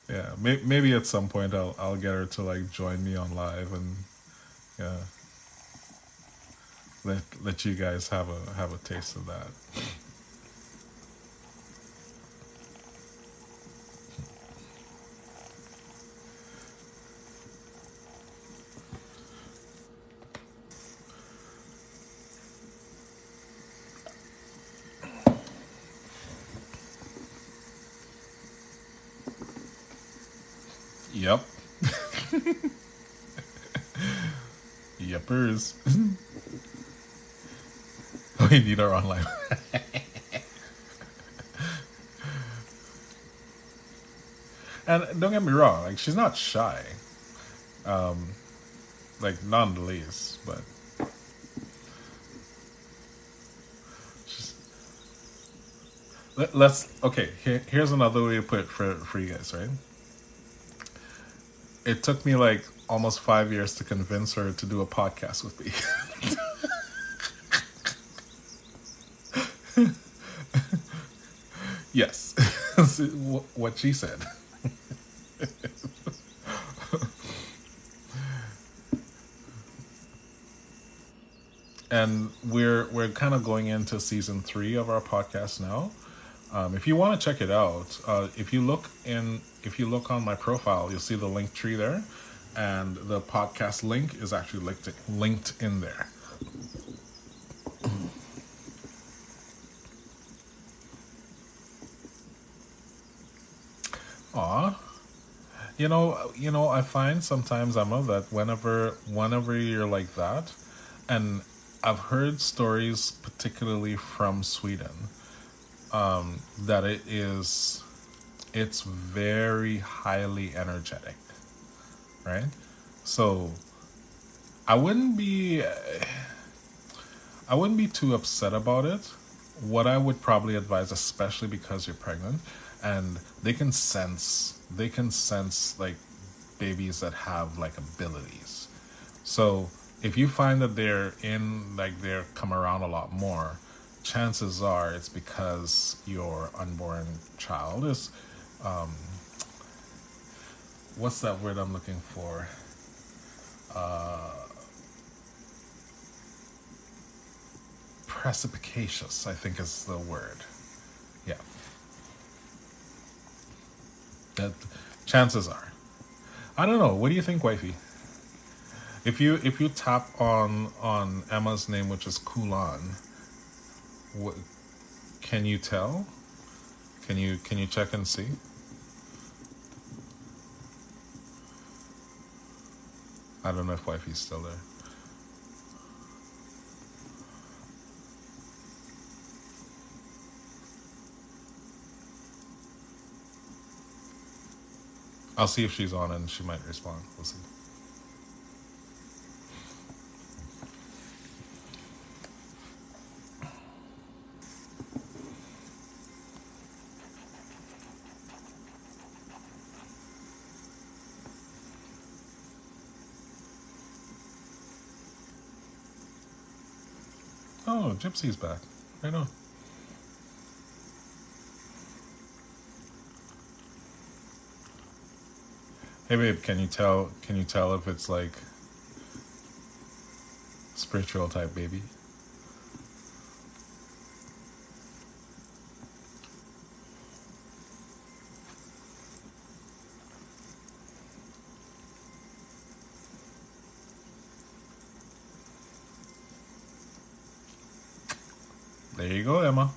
yeah, maybe at some point I'll get her to like join me on live and yeah, let you guys have a taste of that. Yep, yepers. We need her online. And don't get me wrong, like she's not shy, like not in the least, but she's, let's okay. Here's another way to put it for you guys, right? It took me like almost 5 years to convince her to do a podcast with me. Yes, what she said. And we're kind of going into season 3 of our podcast now. If you want to check it out, if you look on my profile, you'll see the link tree there, and the podcast link is actually linked in there. Aw, I find sometimes, Emma, that whenever you're like that, and I've heard stories, particularly from Sweden, that it's very highly energetic, right? So I wouldn't be I wouldn't be too upset about it. What I would probably advise, especially because you're pregnant, and they can sense like babies that have like abilities. So if you find that they're come around a lot more, chances are it's because your unborn child is, what's that word I'm looking for? Precipitacious, I think is the word. Yeah, that chances are. I don't know. What do you think, wifey? If you tap on Emma's name, which is Kulan, what, can you tell? Can you check and see? I don't know if wifey's still there. I'll see if she's on and she might respond. We'll see. Oh, Gypsy's back. I know. Hey babe, can you tell if it's like spiritual type baby? There you go, Emma.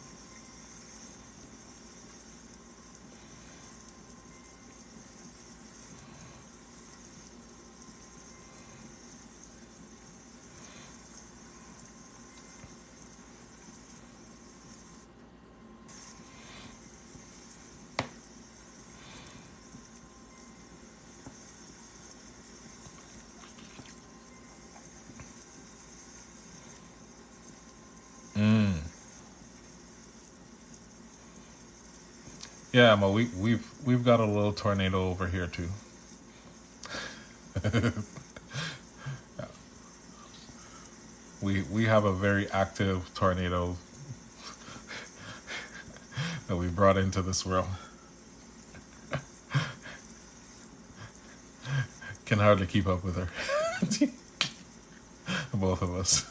Yeah, Emma, we've got a little tornado over here too. We have a very active tornado that we brought into this world. Can hardly keep up with her. Both of us.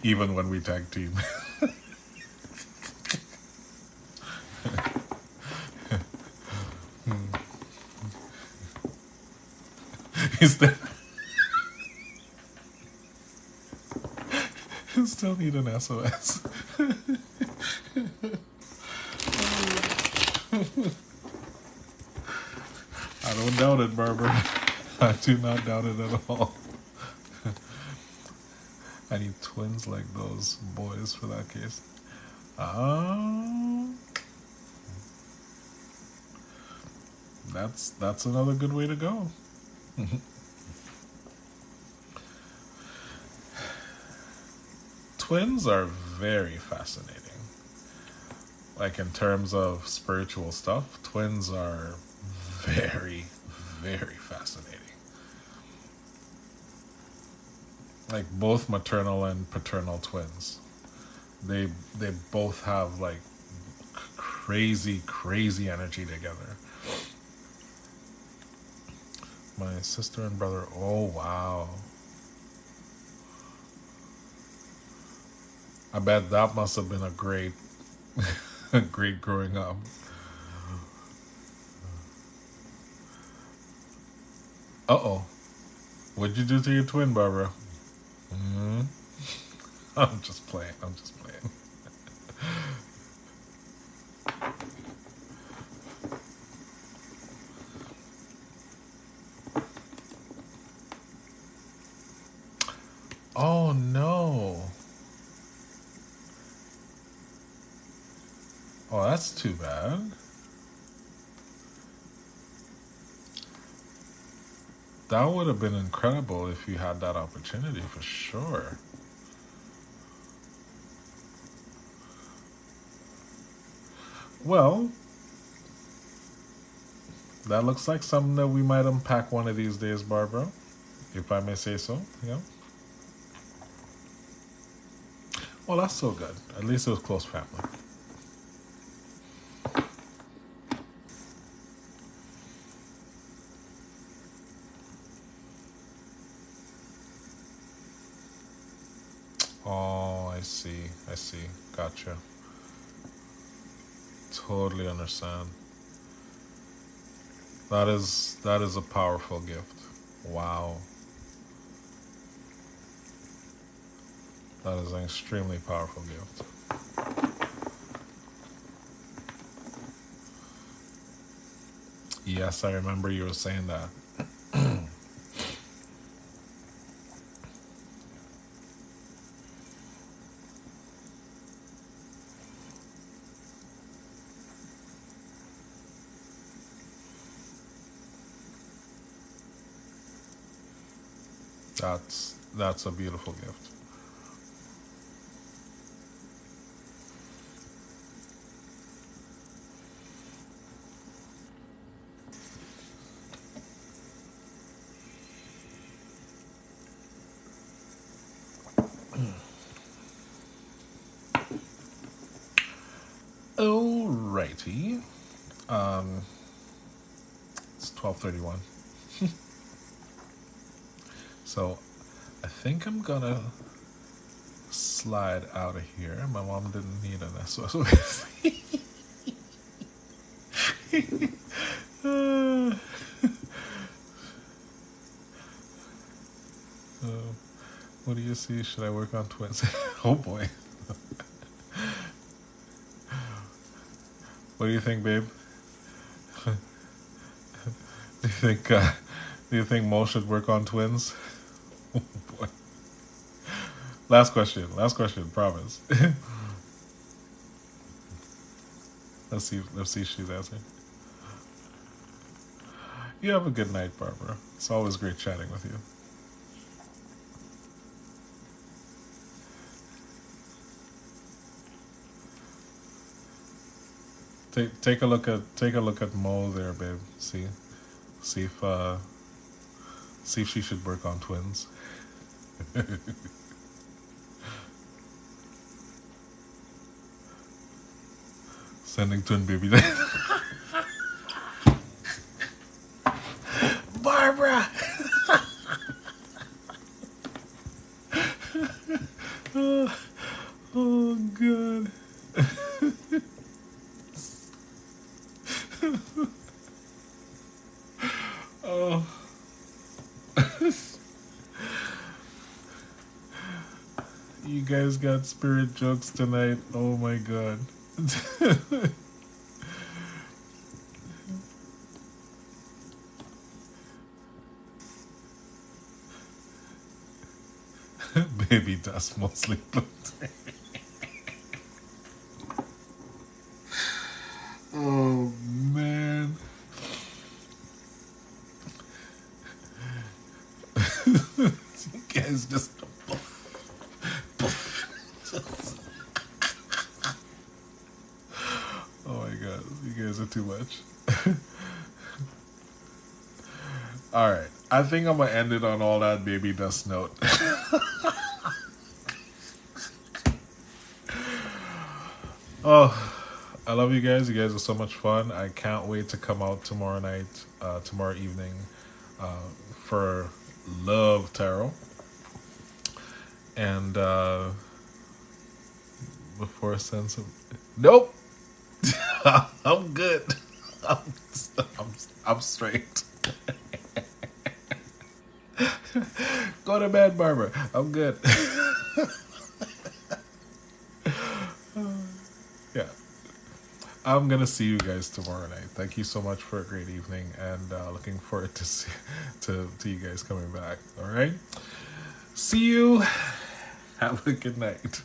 Even when we tag team. Is that still need an SOS? I don't doubt it, Barbara. I do not doubt it at all. I need twins like those boys for that case. Um, that's another good way to go. Twins are very fascinating. Like in terms of spiritual stuff, twins are very, very fascinating. Like both maternal and paternal twins. They both have like crazy energy together. My sister and brother, oh wow. I bet that must have been a great great growing up. Uh-oh. What'd you do to your twin, Barbara? Hmm. I'm just playing. I'm just playing. Oh no. Oh, that's too bad. That would have been incredible if you had that opportunity for sure. Well, that looks like something that we might unpack one of these days, Barbara, if I may say so. Yeah. Well, that's so good. At least it was close family. Oh, I see. I see. Gotcha. Totally understand. That is a powerful gift. Wow. That is an extremely powerful gift. Yes, I remember you were saying that. That's a beautiful gift. Alrighty. Um, it's 12:31. So I think I'm gonna slide out of here. My mom didn't need an SOS. uh, what do you see? Should I work on twins? Oh boy. What do you think, babe? Do you think Mo should work on twins? Oh boy. Last question. Last question. Promise. Let's see. Let's see if she's answering. You have a good night, Barbara. It's always great chatting with you. Take a look at Mo there, babe. See See if she should work on twins. Sending twin baby. Barbara. Oh, oh God. Oh. You guys got spirit jokes tonight. Oh my God. Baby dust mostly. Oh man. You guys just oh my God, you guys are too much. All right, I think I'm gonna end it on all that baby dust note. Oh, I love you guys. You guys are so much fun. I can't wait to come out tomorrow night, tomorrow evening, for Love Tarot. And before sense of nope, I'm good. I'm, I'm straight. Go to bed, Barbara. I'm good. Yeah. I'm gonna see you guys tomorrow night. Thank you so much for a great evening, and looking forward to to you guys coming back. All right. See you. Have a good night.